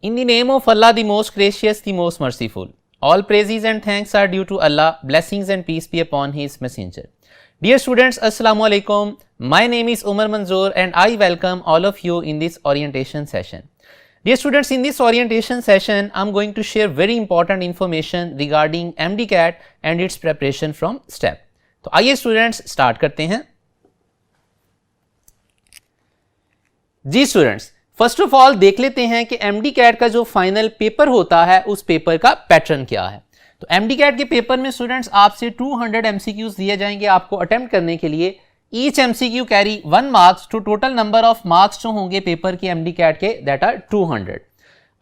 In the name of Allah, the most gracious, the most merciful. All praises and thanks are due to Allah. Blessings and peace be upon His messenger. Dear students, Assalamu alaikum. My name is Umar Manzoor and I welcome all of you in this orientation session. Dear students, in this orientation session, I am going to share very important information regarding MDCAT and its preparation from STEP. तो आइए students start करते हैं। जी students, first of all देख लेते हैं कि MDCAT का जो फाइनल पेपर होता है उस पेपर का पैटर्न क्या है। तो MDCAT के पेपर में स्टूडेंट्स आपसे 200 MCQs दिए जाएंगे आपको अटेम्प्ट करने के लिए। Each MCQ carry 1 marks to total number of marks जो होंगे पेपर के MDCAT के दैट आर 200।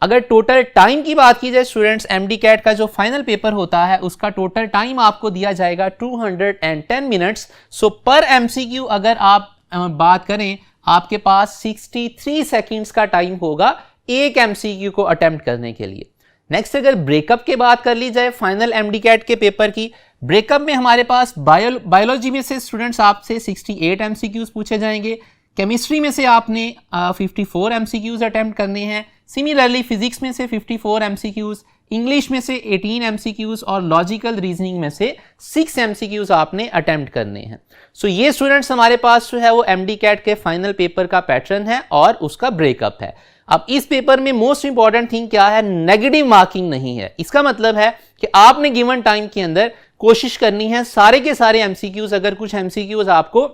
अगर टोटल टाइम की बात की जाए स्टूडेंट्स, MDCAT का जो फाइनल पेपर होता है उसका टोटल टाइम आपको दिया जाएगा 210 मिनट्स। सो पर MCQ अगर आप बात करें आपके पास 63 सेकंड्स का टाइम होगा एक MCQ को अटेम्प्ट करने के लिए। नेक्स्ट अगर ब्रेकअप की बात कर ली जाए फाइनल MDCAT के पेपर की, ब्रेकअप में हमारे पास बायोलॉजी में से स्टूडेंट्स आपसे 68 MCQs पूछे जाएंगे, केमिस्ट्री में से आपने 54 MCQs अटेम्प्ट करने हैं, सिमिलरली फिजिक्स में से 54 MCQs, इंग्लिश में से 18 MCQs और लॉजिकल रीजनिंग में से 6 MCQs आपने अटेम्प्ट करने हैं। सो ये स्टूडेंट्स हमारे पास जो है वो MDCAT के फाइनल पेपर का पैटर्न है और उसका ब्रेकअप है। अब इस पेपर में मोस्ट इंपॉर्टेंट थिंग क्या है, नेगेटिव मार्किंग नहीं है। इसका मतलब है कि आपने गिवन टाइम के अंदर कोशिश करनी है सारे के सारे MCQs, अगर कुछ MCQs आपको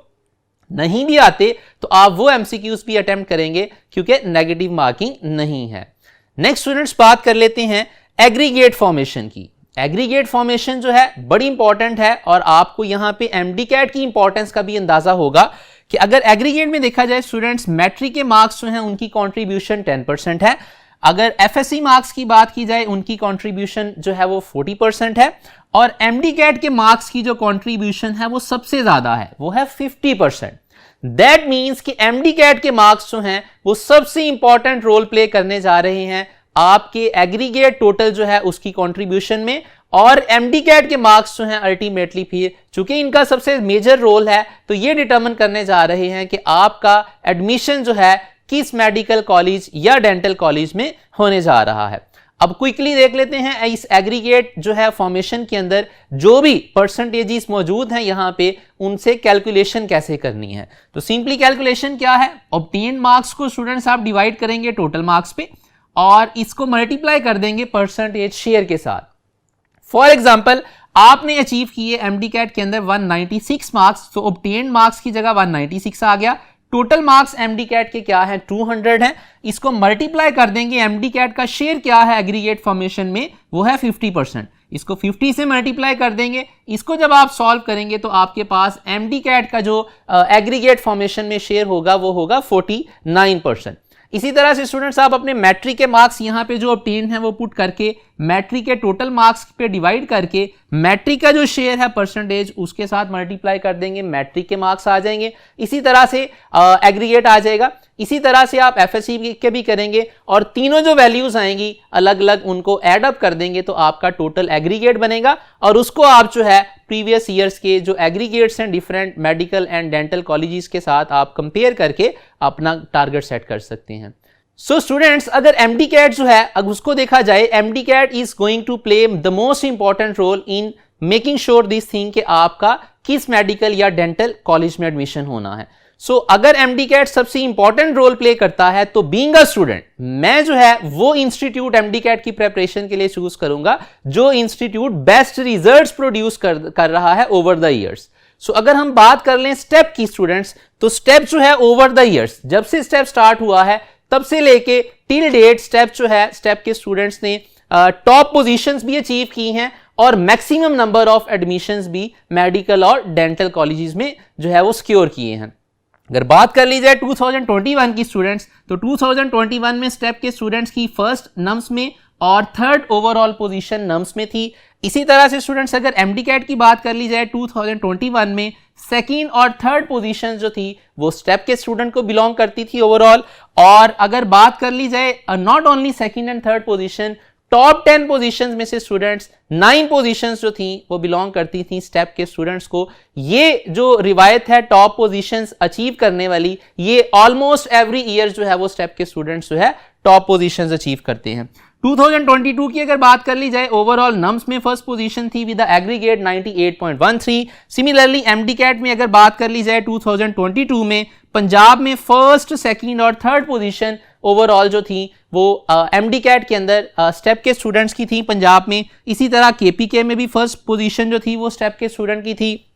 नहीं भी आते तो आप वो MCQs भी अटेम्प्ट करेंगे क्योंकि नेगेटिव मार्किंग नहीं है। नेक्स्ट स्टूडेंट्स बात कर लेते हैं एग्रीगेट फॉर्मेशन की। एग्रीगेट फॉर्मेशन जो है बड़ी इंपॉर्टेंट है और आपको यहां पे MDCAT की इंपॉर्टेंस का भी अंदाजा होगा कि अगर एग्रीगेट में देखा जाए स्टूडेंट्स, मैट्रिक के मार्क्स जो हैं उनकी कंट्रीब्यूशन 10% है। अगर FSC मार्क्स की बात की जाए उनकी कंट्रीब्यूशन जो है वो 40% है और MDCAT के मार्क्स की जो कंट्रीब्यूशन है वो सबसे ज्यादा है, वो है 50%। दैट मीन्स कि MDCAT के मार्क्स जो हैं वो सबसे इंपॉर्टेंट रोल प्ले करने जा रहे हैं आपके एग्रीगेट टोटल जो है उसकी कंट्रीब्यूशन में। और MDCAT के मार्क्स जो हैं अल्टीमेटली फिर चूंकि इनका सबसे मेजर रोल है तो ये डिटरमिन करने जा रहे हैं कि आपका एडमिशन जो है किस मेडिकल कॉलेज या डेंटल कॉलेज में होने जा रहा है। अब क्विकली देख लेते हैं इस एग्रीगेट जो है फॉर्मेशन के अंदर जो भी परसेंटेजेस मौजूद हैं यहाँ पे उनसे कैलकुलेशन कैसे करनी है। तो सिंपली कैलकुलेशन क्या है, ऑब्टेन्ड मार्क्स को स्टूडेंट्स आप डिवाइड करेंगे टोटल मार्क्स पे और इसको मल्टीप्लाई कर देंगे परसेंटेज शेयर के साथ। फॉर एग्जाम्पल आपने अचीव किए MDCAT के अंदर 196 मार्क्स, तो ऑब्टेन्ड मार्क्स की जगह 196 आ गया। टोटल मार्क्स MDCAT के क्या है 200 हैं, इसको मल्टीप्लाई कर देंगे। MDCAT का शेयर क्या है एग्रीगेट फॉर्मेशन में, वो है 50%। इसको 50 से मल्टीप्लाई कर देंगे। इसको जब आप सॉल्व करेंगे तो आपके पास MDCAT का जो एग्रीगेट फॉर्मेशन में शेयर होगा वो होगा 49%। इसी तरह से स्टूडेंट्स आप अपने मैट्रिक के मार्क्स यहाँ पे जो ऑब्टेन है वो पुट करके मैट्रिक के टोटल मार्क्स पे डिवाइड करके मैट्रिक का जो शेयर है परसेंटेज उसके साथ मल्टीप्लाई कर देंगे, मैट्रिक के मार्क्स आ जाएंगे। इसी तरह से एग्रीगेट आ जाएगा। इसी तरह से आप FSC के भी करेंगे और तीनों जो वैल्यूज आएंगी अलग अलग उनको एड अप कर देंगे तो आपका टोटल एग्रीगेट बनेगा और उसको आप जो है प्रीवियस ईयर्स के जो एग्रीगेट्स हैं different medical and dental colleges के साथ आप कंपेयर करके अपना टारगेट सेट कर सकते हैं। सो स्टूडेंट्स अगर MDCAT जो है अगर उसको देखा जाए, MDCAT is going to play the most important role in making sure this thing कि आपका किस मेडिकल या डेंटल कॉलेज में एडमिशन होना है। सो अगर MDCAT सबसे इंपॉर्टेंट रोल प्ले करता है तो बीइंग अ स्टूडेंट मैं जो है वो इंस्टीट्यूट MDCAT की प्रेपरेशन के लिए चूज करूंगा जो इंस्टीट्यूट बेस्ट रिजल्ट्स प्रोड्यूस कर रहा है ओवर द ईयर्स। सो अगर हम बात कर लें स्टेप की स्टूडेंट्स, तो स्टेप जो है ओवर द ईयर्स जब से स्टेप स्टार्ट हुआ है तब से लेके टिल डेट स्टेप जो है स्टेप के स्टूडेंट्स ने टॉप पोजीशंस भी अचीव की हैं और मैक्सिमम नंबर ऑफ एडमिशंस भी मेडिकल और डेंटल कॉलेजेस में जो है वो सिक्योर किए हैं। अगर बात कर ली जाए 2021 की स्टूडेंट्स, तो 2021 में स्टेप के स्टूडेंट्स की फर्स्ट नम्स में और थर्ड ओवरऑल पोजीशन नम्स में थी। इसी तरह से स्टूडेंट्स अगर MDCAT की बात कर ली जाए 2021 में सेकंड और थर्ड पोजीशन जो थी वो स्टेप के स्टूडेंट को बिलोंग करती थी ओवरऑल। और अगर बात कर ली जाए not only second and third position, top 10 positions में से स्टूडेंट्स 9 पोजीशंस जो थी वो बिलोंग करती थी स्टेप के स्टूडेंट्स को। ये जो रिवायत है टॉप पोजीशंस अचीव करने वाली, ये ऑलमोस्ट एवरी ईयर जो है वो स्टेप के स्टूडेंट्स जो है टॉप पोजीशंस अचीव करते हैं। 2022 की अगर बात कर ली जाए, ओवरऑल नम्स में फर्स्ट पोजीशन थी with the aggregate 98.13। Similarly MDCAT में अगर बात कर ली जाए 2022 में पंजाब में फर्स्ट, सेकंड और थर्ड पोजीशन ओवरऑल जो थी वो एमडीकैट के अंदर स्टेप के स्टूडेंट्स की थी पंजाब में। इसी तरह केपीके में भी फर्स्ट पोजीशन जो थी वो स्टेप के स्टूडेंट की थी।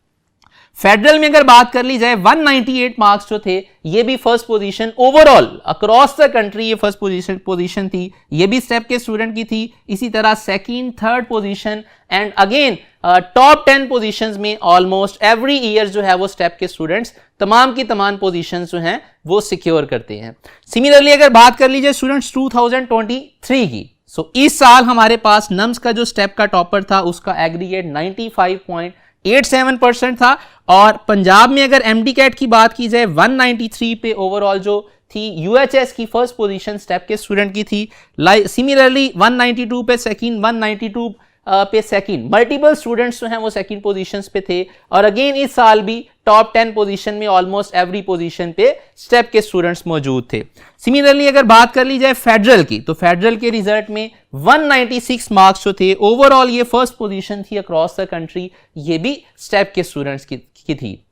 फेडरल में अगर बात कर ली जाए 198 मार्क्स जो थे ये भी first position overall across the country, ये फर्स्ट पोजीशन थी, ये भी स्टेप के स्टूडेंट की थी। इसी तरह second, third position and again top 10 positions में ऑलमोस्ट एवरी ईयर जो है वो स्टेप के स्टूडेंट्स तमाम की तमाम पोजीशंस जो हैं वो सिक्योर करते हैं। सिमिलरली अगर बात कर लीजिए स्टूडेंट्स 2023 की, सो इस साल हमारे पास नम्स का जो स्टेप का टॉपर था उसका एग्रीगेट 95.87% था और पंजाब में अगर एमडीकैट की बात की जाए 193 पे ओवरऑल जो थी यूएचएस की फर्स्ट पोजीशन स्टेप के स्टूडेंट की थी। सिमिलरली 192 पे सेकंड, 192 पे सेकंड, मल्टीपल स्टूडेंट्स जो हैं वो सेकंड पोजीशंस पे थे और अगेन इस साल भी टॉप 10 पोजीशन में ऑलमोस्ट एवरी पोजीशन पे स्टेप के स्टूडेंट्स मौजूद थे। सिमिलरली अगर बात कर ली जाए फेडरल की, तो फेडरल के रिजल्ट में 196 मार्क्स जो थे ओवरऑल ये फर्स्ट पोजीशन थी अक्रॉस द कंट्री, ये भी स्टेप के स्टूडेंट्स की थी।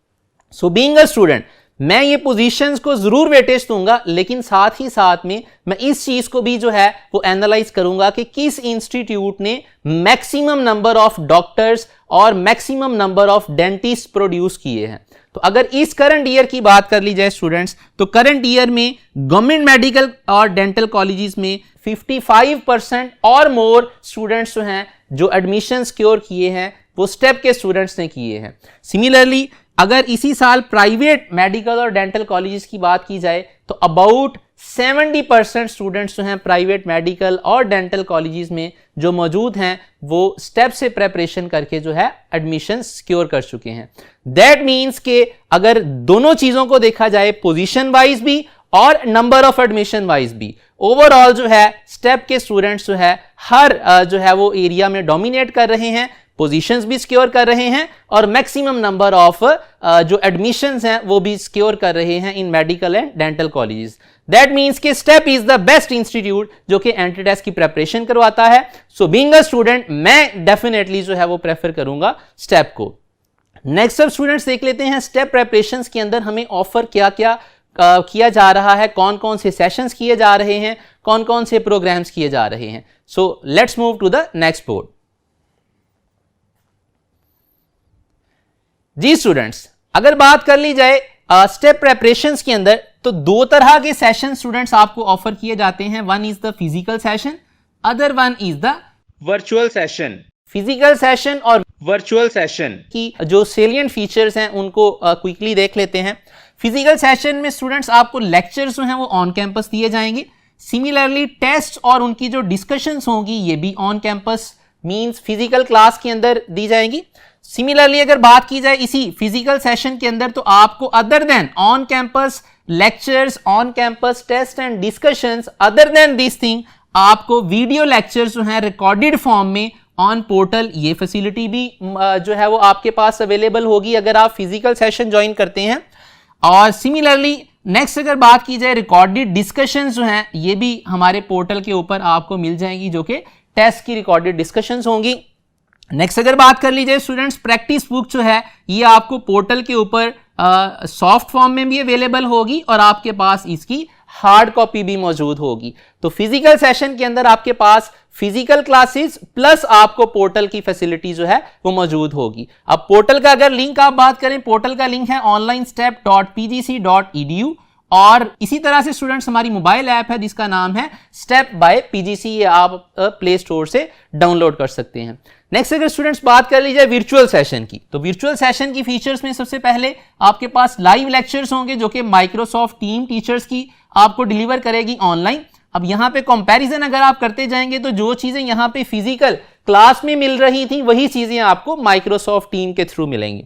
सो बीइंग अ स्टूडेंट मैं ये पोजीशंस को जरूर वेटेज दूंगा, लेकिन साथ ही साथ में मैं इस चीज को भी जो है वो एनालाइज करूंगा कि किस इंस्टीट्यूट ने मैक्सिमम नंबर ऑफ डॉक्टर्स और maximum number of dentist produce किए हैं। तो अगर इस करंट ईयर की बात कर ली जाए स्टूडेंट्स, तो करंट ईयर में गवर्नमेंट मेडिकल और डेंटल कॉलेजेस में 55% और मोर स्टूडेंट्स जो हैं जो एडमिशन सिक्योर किए हैं वो स्टेप के स्टूडेंट्स ने किए हैं। सिमिलरली अगर इसी साल प्राइवेट मेडिकल और डेंटल कॉलेजेस की बात की जाए तो अबाउट 70% स्टूडेंट्स जो हैं प्राइवेट मेडिकल और डेंटल कॉलेजेस में जो मौजूद हैं वो स्टेप से प्रेपरेशन करके जो है एडमिशन सिक्योर कर चुके हैं। दैट मीन्स के अगर दोनों चीजों को देखा जाए पोजीशन वाइज भी और नंबर ऑफ एडमिशन वाइज भी, ओवरऑल जो है स्टेप के स्टूडेंट्स जो है हर जो है वो एरिया में डोमिनेट कर रहे हैं, पोजीशंस भी सिक्योर कर रहे हैं और मैक्सिमम नंबर ऑफ जो एडमिशंस हैं वो भी सिक्योर कर रहे हैं in medical and dental colleges. That means कि STEP is the best institute जो कि एंट्री टेस्ट की प्रेपरेशन करवाता है। सो बीइंग अ स्टूडेंट मैं डेफिनेटली जो है वो प्रेफर करूंगा स्टेप को। नेक्स्ट अब स्टूडेंट्स देख लेते हैं स्टेप प्रेपरेशंस के अंदर हमें ऑफर क्या क्या किया जा रहा है, कौन कौन से सेशंस किए जा रहे हैं, कौन कौन से प्रोग्राम्स किए जा रहे हैं। So let's move to the next board. जी स्टूडेंट्स अगर बात कर ली जाए स्टेप प्रेपरेशंस के अंदर तो दो तरह के सेशन स्टूडेंट्स आपको ऑफर किए जाते हैं। One is the physical session, other one is the virtual session. Physical session और वर्चुअल सेशन की जो सेलिएंट फीचर्स हैं उनको क्विकली देख लेते हैं। फिजिकल सेशन में स्टूडेंट्स आपको लेक्चर्स जो हैं वो ऑन कैंपस दिए जाएंगे। सिमिलरली टेस्ट और उनकी जो डिस्कशंस होंगी ये भी on campus means physical class के अंदर दी जाएंगी। सिमिलरली अगर बात की जाए इसी फिजिकल सेशन के अंदर तो आपको other than on campus lectures, on campus test and discussions, other than this thing आपको वीडियो लेक्चर्स जो हैं रिकॉर्डेड फॉर्म में ऑन पोर्टल, ये फैसिलिटी भी जो है वो आपके पास अवेलेबल होगी अगर आप फिजिकल सेशन ज्वाइन करते हैं। और सिमिलरली नेक्स्ट अगर बात की जाए रिकॉर्डेड डिस्कशंस जो हैं ये भी हमारे पोर्टल के ऊपर आपको मिल जाएंगी जो कि टेस्ट की रिकॉर्डेड डिस्कशंस होंगी। नेक्स्ट अगर बात कर लीजिए स्टूडेंट्स प्रैक्टिस बुक जो है ये आपको पोर्टल के ऊपर सॉफ्ट फॉर्म में भी अवेलेबल होगी और आपके पास इसकी हार्ड कॉपी भी मौजूद होगी। तो फिजिकल सेशन के अंदर आपके पास फिजिकल क्लासेस प्लस आपको पोर्टल की फैसिलिटी जो है वो मौजूद होगी। अब पोर्टल का अगर लिंक आप बात करें, पोर्टल का लिंक है onlinestep.pgc.edu और इसी तरह से स्टूडेंट्स हमारी मोबाइल ऐप है जिसका नाम है स्टेप बाय पीजीसी, ये आप प्ले स्टोर से डाउनलोड कर सकते हैं। नेक्स्ट अगर स्टूडेंट्स बात कर ली जाए वर्चुअल सेशन की, तो वर्चुअल सेशन की फीचर्स में सबसे पहले आपके पास लाइव लेक्चर्स होंगे जो कि माइक्रोसॉफ्ट टीम टीचर्स की आपको डिलीवर करेगी ऑनलाइन। अब यहाँ पे कंपैरिजन अगर आप करते जाएंगे तो जो चीजें यहाँ पे फिजिकल क्लास में मिल रही थी वही चीजें आपको माइक्रोसॉफ्ट टीम के थ्रू मिलेंगी।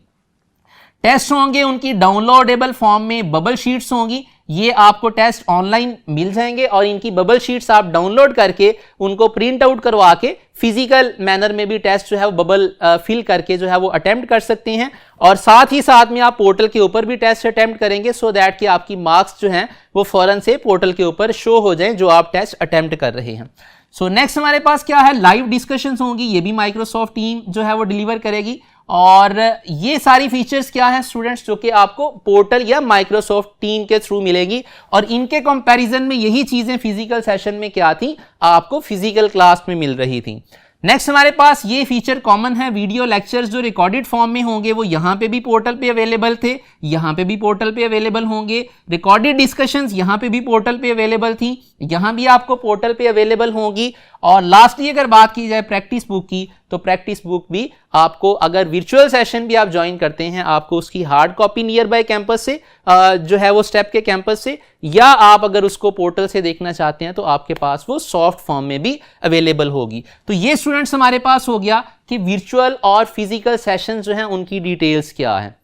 टेस्ट होंगे उनकी डाउनलोडेबल फॉर्म में, बबल शीट्स होंगी, ये आपको टेस्ट ऑनलाइन मिल जाएंगे और इनकी बबल शीट्स आप डाउनलोड करके उनको प्रिंट आउट करवा के फिजिकल मैनर में भी टेस्ट जो है वो बबल फिल करके जो है वो अटेम्प्ट कर सकते हैं। और साथ ही साथ में आप पोर्टल के ऊपर भी टेस्ट अटेम्प्ट करेंगे सो दैट कि आपकी मार्क्स जो हैं वो फौरन से पोर्टल के ऊपर शो हो जाएं जो आप टेस्ट अटेम्प्ट कर रहे हैं। सो नेक्स्ट हमारे पास क्या है, लाइव डिस्कशंस होंगी, ये भी माइक्रोसॉफ्ट टीम जो है वो डिलीवर करेगी। और ये सारी फीचर्स क्या है स्टूडेंट्स, जो कि आपको पोर्टल या माइक्रोसॉफ्ट टीम के थ्रू मिलेगी। और इनके कंपैरिजन में यही चीजें फिजिकल सेशन में क्या थी, आपको फिजिकल क्लास में मिल रही थी। नेक्स्ट हमारे पास ये फीचर कॉमन है, वीडियो लेक्चर्स जो रिकॉर्डेड फॉर्म में होंगे वो यहाँ पे भी पोर्टल पे अवेलेबल थे, यहाँ पे भी पोर्टल पे अवेलेबल होंगे। रिकॉर्डेड डिस्कशंस यहाँ पे भी पोर्टल पे अवेलेबल थी, यहाँ भी आपको पोर्टल पे अवेलेबल होंगी। और लास्टली अगर बात की जाए प्रैक्टिस बुक की, तो प्रैक्टिस बुक भी आपको अगर वर्चुअल सेशन भी आप ज्वाइन करते हैं, आपको उसकी hard copy near by campus से जो है वो स्टेप के कैंपस से, या आप अगर उसको पोर्टल से देखना चाहते हैं तो आपके पास वो सॉफ्ट फॉर्म में भी अवेलेबल होगी। तो ये स्टूडेंट्स हमारे पास हो गया कि वर्चुअल और फिजिकल सेशन जो हैं उनकी डिटेल्स क्या है।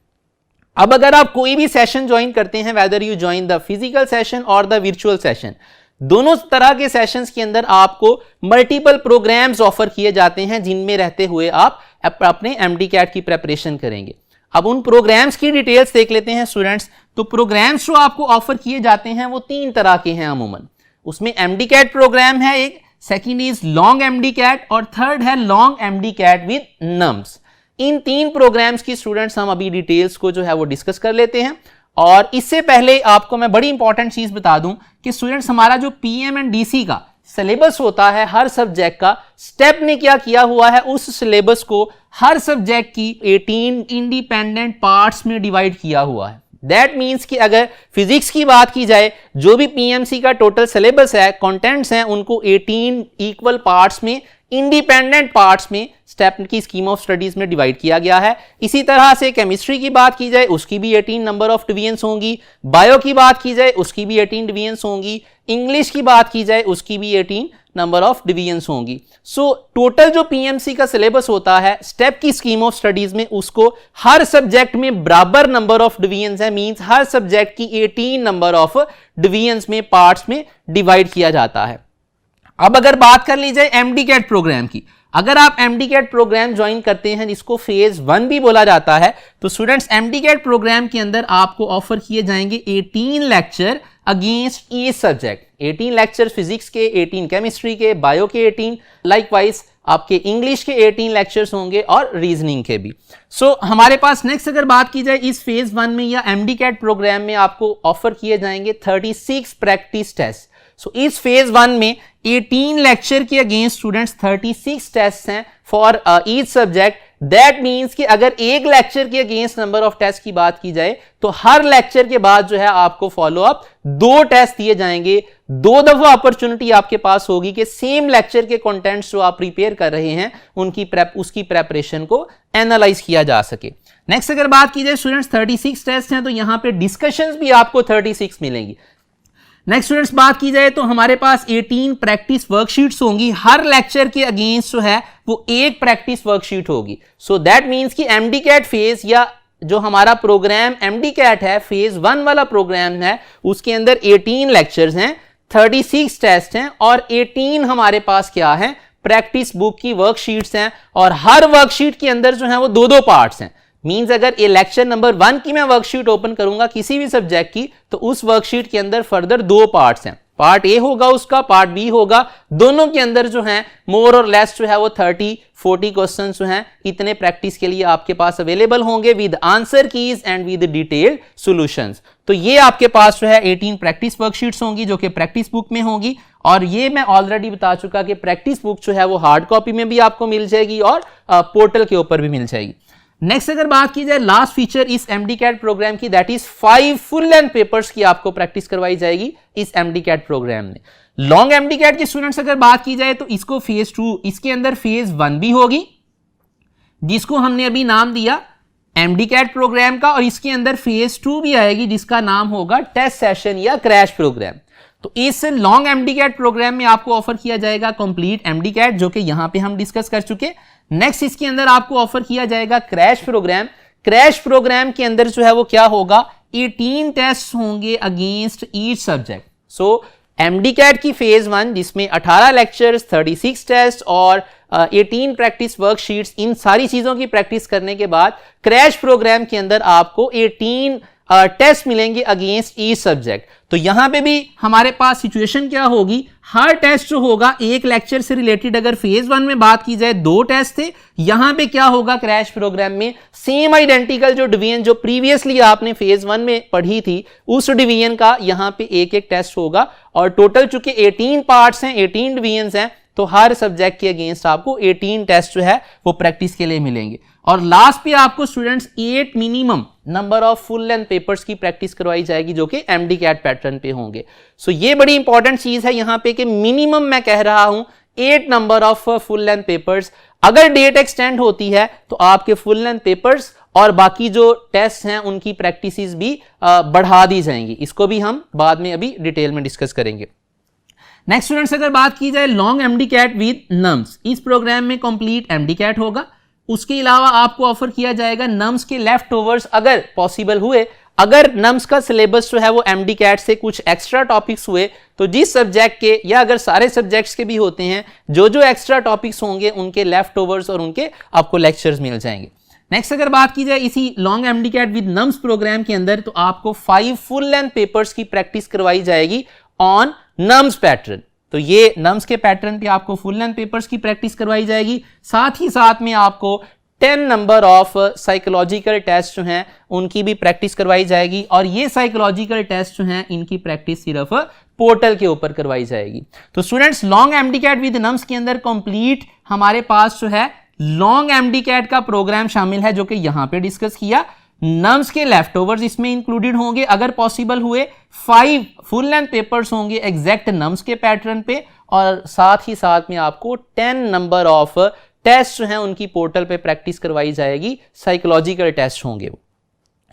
अब अगर आप कोई भी सेशन ज्वाइन करते हैं, whether you join the physical session और द वर्चुअल सेशन, दोनों तरह के सेशंस के अंदर आपको मल्टीपल प्रोग्राम्स ऑफर किए जाते हैं जिनमें रहते हुए आप अपने एमडी-कैट की प्रेपरेशन करेंगे। अब उन प्रोग्राम्स की डिटेल्स देख लेते हैं स्टूडेंट्स। तो प्रोग्राम्स जो आपको ऑफर किए जाते हैं वो 3 तरह के हैं अमूमन। उसमें एमडी-कैट प्रोग्राम है एक, सेकंड इज लॉन्ग एमडी-कैट और थर्ड है लॉन्ग एमडी-कैट विद नम्स। इन 3 प्रोग्राम्स की स्टूडेंट्स हम अभी डिटेल्स को जो है वो डिस्कस कर लेते हैं। और इससे पहले आपको मैं बड़ी इंपॉर्टेंट चीज बता दूं कि स्टूडेंट्स हमारा जो पीएम एंड डीसी का सिलेबस होता है हर सब्जेक्ट का, स्टेप ने क्या किया हुआ है, उस सिलेबस को हर सब्जेक्ट की 18 इंडिपेंडेंट पार्ट्स में डिवाइड किया हुआ है। दैट मीन्स कि अगर फिजिक्स की बात की जाए, जो भी पीएमसी का टोटल सिलेबस है, कंटेंट्स हैं, उनको 18 इक्वल पार्ट्स में, इंडिपेंडेंट पार्ट्स में स्टेप की स्कीम ऑफ स्टडीज में डिवाइड किया गया है। इसी तरह से केमिस्ट्री की बात की जाए उसकी भी 18 नंबर ऑफ डिवीजन्स होंगी, बायो की बात की जाए उसकी भी 18 डिवीजन्स होंगी, इंग्लिश की बात की जाए उसकी भी 18 नंबर ऑफ डिवीजन्स होंगी। सो टोटल जो पीएमसी का सिलेबस होता है स्टेप की स्कीम ऑफ स्टडीज में, उसको हर सब्जेक्ट में बराबर नंबर ऑफ डिवीजन्स है, मींस हर सब्जेक्ट की 18 नंबर ऑफ डिवीजन्स में, पार्ट्स में डिवाइड किया जाता है। अब अगर बात कर ली जाए एमडी-कैट प्रोग्राम की, अगर आप एमडी-कैट प्रोग्राम ज्वाइन करते हैं जिसको फेज 1 भी बोला जाता है, तो स्टूडेंट्स एमडी-कैट प्रोग्राम के अंदर आपको ऑफर किए जाएंगे 18 lecture against each subject. 18 lecture physics के, 18 केमिस्ट्री के, बायो के 18, लाइकवाइज आपके इंग्लिश के 18 लेक्चर्स होंगे और रीजनिंग के भी। सो हमारे पास नेक्स्ट अगर बात की जाए इस फेज 1 में या एमडी-कैट प्रोग्राम में आपको ऑफर किए जाएंगे 36 प्रैक्टिस टेस्ट। सो इस फेज 1 में 18 लेक्चर के अगेंस्ट स्टूडेंट्स 36 टेस्ट हैं for each subject. That means कि अगर एक लेक्चर के अगेंस्ट नंबर ऑफ टेस्ट की बात की जाए तो हर लेक्चर के बाद जो है आपको फॉलो अप 2 टेस्ट दिए जाएंगे। 2 दफा अपॉर्चुनिटी आपके पास होगी कि सेम लेक्चर के कंटेंट्स जो आप प्रिपेयर कर रहे हैं उसकी प्रेपरेशन को एनालाइज किया जा सके। नेक्स्ट अगर बात की जाए स्टूडेंट्स 36 टेस्ट हैं तो यहां पे डिस्कशंस भी आपको 36 मिलेंगी। नेक्स्ट स्टूडेंट्स बात की जाए तो हमारे पास 18 प्रैक्टिस वर्कशीट्स होंगी, हर लेक्चर के अगेंस्ट जो है वो एक प्रैक्टिस वर्कशीट होगी। सो दैट मींस कि एमडी-कैट फेज या जो हमारा प्रोग्राम एमडी-कैट है फेज 1 वाला प्रोग्राम है, उसके अंदर 18 लेक्चर्स हैं, 36 टेस्ट हैं और 18 हमारे पास क्या है, प्रैक्टिस बुक की वर्कशीट्स हैं। और हर वर्कशीट के अंदर जो है वो 2-2 पार्ट्स हैं। मींस अगर ये लेक्चर नंबर 1 की मैं वर्कशीट ओपन करूंगा किसी भी सब्जेक्ट की, तो उस वर्कशीट के अंदर फर्दर 2 पार्ट्स हैं, पार्ट ए होगा उसका, पार्ट बी होगा। दोनों के अंदर जो है मोर और लेस जो है वो 30-40 क्वेश्चन जो हैं इतने प्रैक्टिस के लिए आपके पास अवेलेबल होंगे with answer keys and with detailed solutions. तो ये आपके पास जो है 18 प्रैक्टिस वर्कशीट्स होंगी जो कि प्रैक्टिस बुक में होंगी। और ये मैं ऑलरेडी बता चुका कि प्रैक्टिस बुक जो है वो हार्ड कॉपी में भी आपको मिल जाएगी और पोर्टल के ऊपर भी मिल जाएगी। नेक्स्ट अगर बात की जाए लास्ट फीचर इस एमडी-कैट प्रोग्राम की, that is 5 full length papers की आपको प्रैक्टिस करवाई जाएगी इस एमडी-कैट प्रोग्राम में। लॉन्ग एमडी-कैट के स्टूडेंट्स अगर बात की जाए तो इसको फेज 2, इसके अंदर फेज 1 भी होगी जिसको हमने अभी नाम दिया एमडी-कैट प्रोग्राम का, और इसके अंदर फेज 2 भी आएगी जिसका नाम होगा टेस्ट सेशन या क्रैश प्रोग्राम। तो इस लॉन्ग एमडी-कैट प्रोग्राम में आपको ऑफर किया जाएगा कंप्लीट एमडी-कैट, जो कि यहां पे हम डिस्कस कर चुके। नेक्स्ट इसके अंदर आपको ऑफर किया जाएगा क्रैश प्रोग्राम। क्रैश प्रोग्राम के अंदर जो है वो क्या होगा, 18 टेस्ट होंगे अगेंस्ट ईच सब्जेक्ट। सो MDCAT की फेज 1 जिसमें 18 लेक्चर्स, 36 टेस्ट और 18 प्रैक्टिस वर्कशीट्स, इन सारी चीजों की प्रैक्टिस करने के बाद क्रैश प्रोग्राम के अंदर आपको 18 टेस्ट मिलेंगे अगेंस्ट ईच सब्जेक्ट। तो यहां पे भी हमारे पास सिचुएशन क्या होगी, हर टेस्ट जो होगा एक लेक्चर से रिलेटेड, अगर फेज 1 में बात की जाए 2 टेस्ट थे, यहां पे क्या होगा क्रैश प्रोग्राम में सेम आइडेंटिकल जो डिवीजन जो प्रीवियसली आपने फेज 1 में पढ़ी थी उस डिवीजन का यहां पे एक एक टेस्ट होगा। और टोटल चूंकि 18 पार्ट्स हैं, 18 डिवीजन्स हैं, तो हर सब्जेक्ट के अगेंस्ट आपको 18 टेस्ट जो है वो प्रैक्टिस के लिए मिलेंगे। और लास्ट पे आपको students 8 minimum number of full length papers की प्रैक्टिस करवाई जाएगी जो कि MDCAT पैटर्न पे होंगे। सो ये बड़ी इंपॉर्टेंट चीज है यहां पे कि मिनिमम मैं कह रहा हूं 8 number of full length papers. अगर डेट एक्सटेंड होती है तो आपके फुल लेंथ पेपर्स और बाकी जो टेस्ट हैं उनकी प्रैक्टिसेस भी बढ़ा दी जाएंगी। इसको भी हम बाद में अभी डिटेल में डिस्कस करेंगे। नेक्स्ट स्टूडेंट्स, अगर बात की जाए लॉन्ग MDCAT विद नम्स, इस प्रोग्राम में कंप्लीट MDCAT होगा। उसके अलावा आपको ऑफर किया जाएगा नम्स के लेफ्ट ओवर्स अगर पॉसिबल हुए, अगर नम्स का सिलेबस जो है वो MDCAT से कुछ एक्स्ट्रा टॉपिक्स हुए तो जिस सब्जेक्ट के या अगर सारे सब्जेक्ट्स के भी होते हैं जो जो एक्स्ट्रा टॉपिक्स होंगे उनके लेफ्ट ओवर्स और उनके आपको लेक्चर्स मिल जाएंगे। नेक्स्ट अगर बात की जाए इसी long MDCAT with NUMS programme के अंदर तो आपको 5 फुल लेंथ पेपर्स की प्रैक्टिस करवाई जाएगी ऑन नम्स पैटर्न। तो ये नम्स के पैटर्न पे आपको फुल लेंथ पेपर्स की प्रैक्टिस करवाई जाएगी। साथ ही साथ में आपको 10 नंबर ऑफ साइकोलॉजिकल टेस्ट जो हैं उनकी भी प्रैक्टिस करवाई जाएगी। और ये साइकोलॉजिकल टेस्ट जो हैं इनकी प्रैक्टिस सिर्फ पोर्टल के ऊपर करवाई जाएगी। तो students, long MDCAT with nums के अंदर कंप्लीट हमारे पास जो है लॉन्ग MDCAT का प्रोग्राम शामिल है जो कि यहां पे डिस्कस किया। नम्स के लेफ्ट ओवर्स इसमें इंक्लूडेड होंगे, अगर पॉसिबल हुए 5 फुल लेंथ पेपर्स होंगे एग्जैक्ट नम्स के पैटर्न पे, और साथ ही साथ में आपको 10 नंबर ऑफ टेस्ट जो हैं उनकी पोर्टल पे प्रैक्टिस करवाई जाएगी, साइकोलॉजिकल टेस्ट होंगे वो।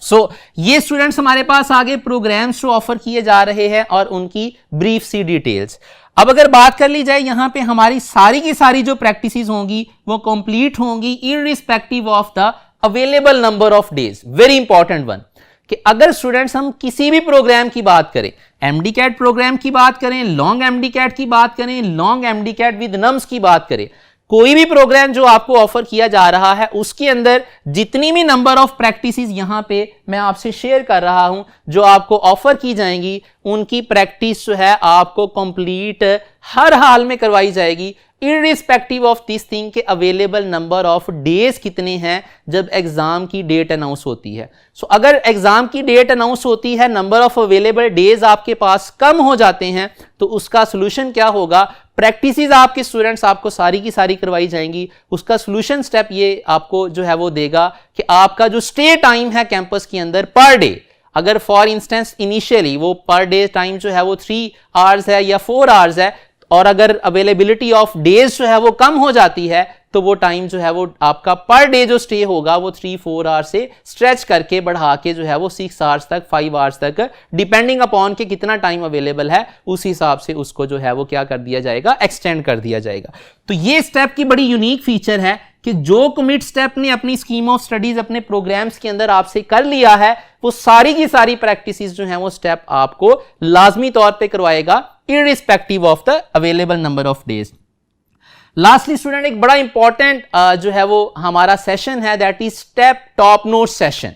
सो ये स्टूडेंट्स हमारे पास आगे प्रोग्राम्स जो ऑफर किए जा रहे हैं और उनकी ब्रीफ सी डिटेल्स। अब अगर बात कर ली जाए यहां पे हमारी सारी की सारी जो प्रैक्टिसेस होंगी वो कंप्लीट होंगी irrespective of the available number of days. Very important one कि अगर स्टूडेंट्स हम किसी भी प्रोग्राम की बात करें, MDCAT प्रोग्राम की बात करें, लॉन्ग MDCAT की बात करें, लॉन्ग MDCAT विद नम्स की बात करें, कोई भी प्रोग्राम जो आपको ऑफर किया जा रहा है उसके अंदर जितनी भी नंबर ऑफ प्रैक्टिसेस यहां पे मैं आपसे शेयर कर रहा हूं जो आपको ऑफर की जाएंगी उनकी प्रैक्टिस जो है आपको कंप्लीट हर हाल में करवाई जाएगी इररिस्पेक्टिव ऑफ दिस थिंग के अवेलेबल नंबर ऑफ डेज कितने हैं जब एग्जाम की डेट अनाउंस होती है। सो अगर एग्जाम की डेट अनाउंस होती है, नंबर ऑफ अवेलेबल डेज आपके पास कम हो जाते हैं, तो उसका सोल्यूशन क्या होगा, प्रैक्टिसेस आपके स्टूडेंट्स आपको सारी की सारी करवाई जाएंगी। उसका सोल्यूशन स्टेप ये आपको जो है वो देगा कि आपका जो स्टे टाइम है कैंपस के अंदर पर डे, अगर फॉर इंस्टेंस इनिशियली वो पर डे टाइम जो है वो 3 आवर्स है या 4 आवर्स है, और अगर अवेलेबिलिटी ऑफ डेज जो है वो कम हो जाती है तो वो टाइम जो है वो आपका पर डे जो स्टे होगा वो 3-4 आवर्स से स्ट्रेच करके बढ़ा के जो है वो 6 आवर्स तक, 5 आवर्स तक, डिपेंडिंग अपॉन के कितना टाइम अवेलेबल है उस हिसाब से उसको जो है वो क्या कर दिया जाएगा, एक्सटेंड कर दिया जाएगा। तो ये स्टेप की बड़ी यूनिक फीचर है कि जो कमिट स्टेप ने अपनी स्कीम ऑफ स्टडीज अपने प्रोग्राम्स के अंदर आपसे कर लिया है वो सारी की सारी प्रैक्टिसेस जो है वो स्टेप आपको लाजमी तौर पे करवाएगा irrespective of the available number of days. Lastly student, एक बड़ा इंपॉर्टेंट जो है वो हमारा सेशन है, that is step top note session.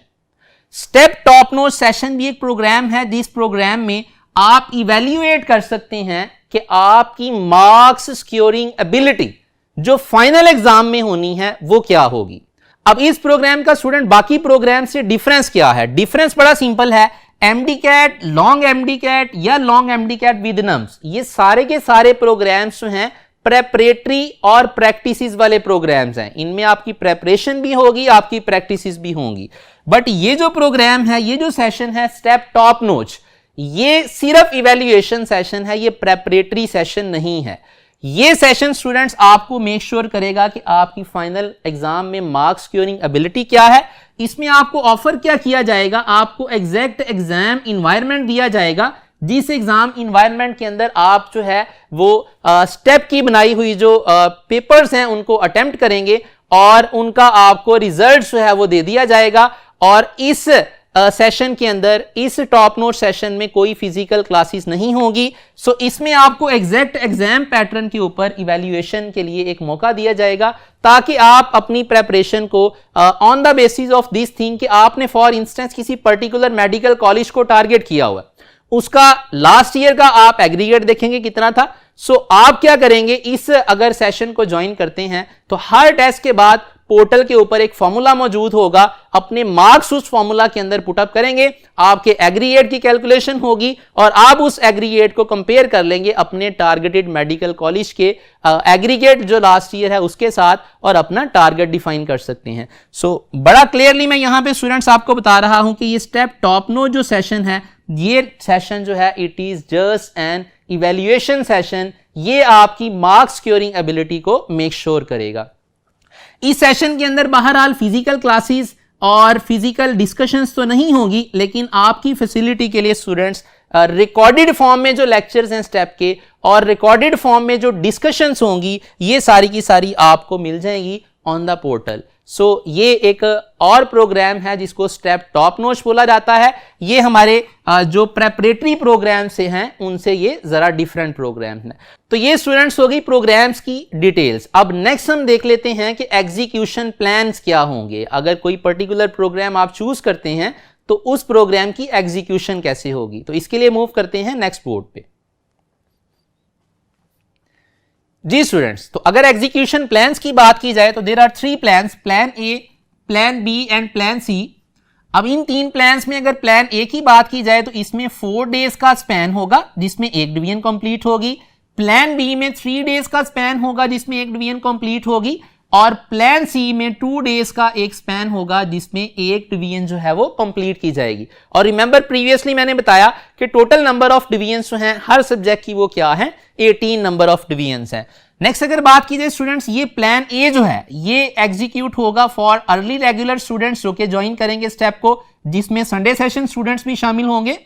Step top note session भी एक प्रोग्राम है जिस प्रोग्राम में आप इवेल्युएट कर सकते हैं कि आपकी मार्क्स स्कोरिंग एबिलिटी जो फाइनल एग्जाम में होनी है वो क्या होगी। अब इस प्रोग्राम का स्टूडेंट बाकी प्रोग्राम से डिफरेंस क्या है? डिफरेंस बड़ा सिंपल है। MDCAT, लॉन्ग MDCAT या लॉन्ग MDCAT विद नम्स, ये सारे के सारे प्रोग्राम्स जो हैं प्रेपरेटरी और प्रैक्टिसेस वाले प्रोग्राम्स हैं। इनमें आपकी प्रेपरेशन भी होगी, आपकी प्रैक्टिसेस भी होंगी। बट ये जो प्रोग्राम है, ये जो सेशन है स्टेप टॉप नोच, ये सिर्फ इवैल्यूएशन सेशन है, ये प्रेपरेटरी सेशन नहीं है। ये सेशन स्टूडेंट्स आपको मेक श्योर करेगा कि आपकी फाइनल एग्जाम में मार्क्स स्कोरिंग एबिलिटी क्या है। इसमें आपको ऑफर क्या किया जाएगा, आपको एग्जैक्ट एग्जाम इन्वायरमेंट दिया जाएगा जिस एग्जाम इन्वायरमेंट के अंदर आप जो है वो स्टेप की बनाई हुई जो पेपर्स हैं उनको अटेम्प्ट करेंगे और उनका आपको रिजल्ट जो है वो दे दिया जाएगा। और इस सेशन के अंदर, इस टॉप नोट सेशन में कोई फिजिकल क्लासेस नहीं होगी। सो इसमें आपको एग्जैक्ट एग्जाम पैटर्न के ऊपर इवैल्यूएशन के लिए एक मौका दिया जाएगा, ताकि आप अपनी प्रेपरेशन को on the basis of this thing कि आपने फॉर इंस्टेंस किसी पर्टिकुलर मेडिकल कॉलेज को टारगेट किया हुआ, उसका लास्ट ईयर का आप एग्रीगेट देखेंगे कितना था। सो आप क्या करेंगे, इस अगर सेशन को ज्वाइन करते हैं तो हर टेस्ट के बाद पोर्टल के ऊपर एक फॉर्मूला मौजूद होगा, अपने मार्क्स उस फॉर्मूला के अंदर पुटअप करेंगे, आपके एग्रीगेट की कैलकुलेशन होगी और आप उस एग्रीगेट को कंपेयर कर लेंगे अपने टारगेटेड मेडिकल कॉलेज के एग्रीगेट जो लास्ट ईयर है उसके साथ, और अपना टारगेट डिफाइन कर सकते हैं। सो बड़ा क्लियरली मैं यहां पे स्टूडेंट्स आपको बता रहा हूं कि ये स्टेप टॉप नोट जो सेशन है, ये सेशन जो है it is just an evaluation session. ये आपकी मार्क्स स्कोरिंग एबिलिटी को मेक श्योर करेगा। इस सेशन के अंदर बहरहाल फिजिकल क्लासेस और फिजिकल डिस्कशंस तो नहीं होगी, लेकिन आपकी फैसिलिटी के लिए स्टूडेंट्स रिकॉर्डेड फॉर्म में जो लेक्चर्स हैं स्टेप के और रिकॉर्डेड फॉर्म में जो डिस्कशंस होंगी, ये सारी की सारी आपको मिल जाएंगी ऑन द पोर्टल। सो ये एक और प्रोग्राम है जिसको स्टेप टॉप नोच बोला जाता है। ये हमारे जो प्रेपरेटरी प्रोग्राम से हैं उनसे ये जरा डिफरेंट प्रोग्राम है। तो ये स्टूडेंट्स होगी प्रोग्राम्स की डिटेल्स। अब नेक्स्ट हम देख लेते हैं कि एग्जीक्यूशन प्लान्स क्या होंगे। अगर कोई पर्टिकुलर प्रोग्राम आप चूज करते हैं तो उस प्रोग्राम की एग्जीक्यूशन कैसे होगी। तो इसके लिए मूव करते हैं नेक्स्ट बोर्ड पे। जी स्टूडेंट्स, तो अगर एग्जीक्यूशन प्लान्स की बात की जाए तो there are 3 plans, plan A, plan B and plan C. अब इन 3 प्लान्स में अगर प्लान ए की बात की जाए तो इसमें 4 डेज का स्पैन होगा जिसमें एक डिवीजन कंप्लीट होगी। प्लान बी में 3 डेज का स्पैन होगा जिसमें एक डिवीजन कंप्लीट होगी, और प्लान सी में 2 डेज का एक स्पैन होगा जिसमें एक डिवीजन जो है वो कंप्लीट की जाएगी। और रिमेंबर प्रीवियसली मैंने बताया कि टोटल नंबर ऑफ डिवीजन्स जो हैं हर सब्जेक्ट की वो क्या है, 18 नंबर ऑफ डिवीजन्स हैं। नेक्स्ट अगर बात की जाए स्टूडेंट्स, ये प्लान ए जो है ये एग्जीक्यूट होगा फॉर अर्ली रेगुलर स्टूडेंट्स जो कि ज्वाइन करेंगे स्टेप को, जिसमें संडे सेशन स्टूडेंट्स भी शामिल होंगे।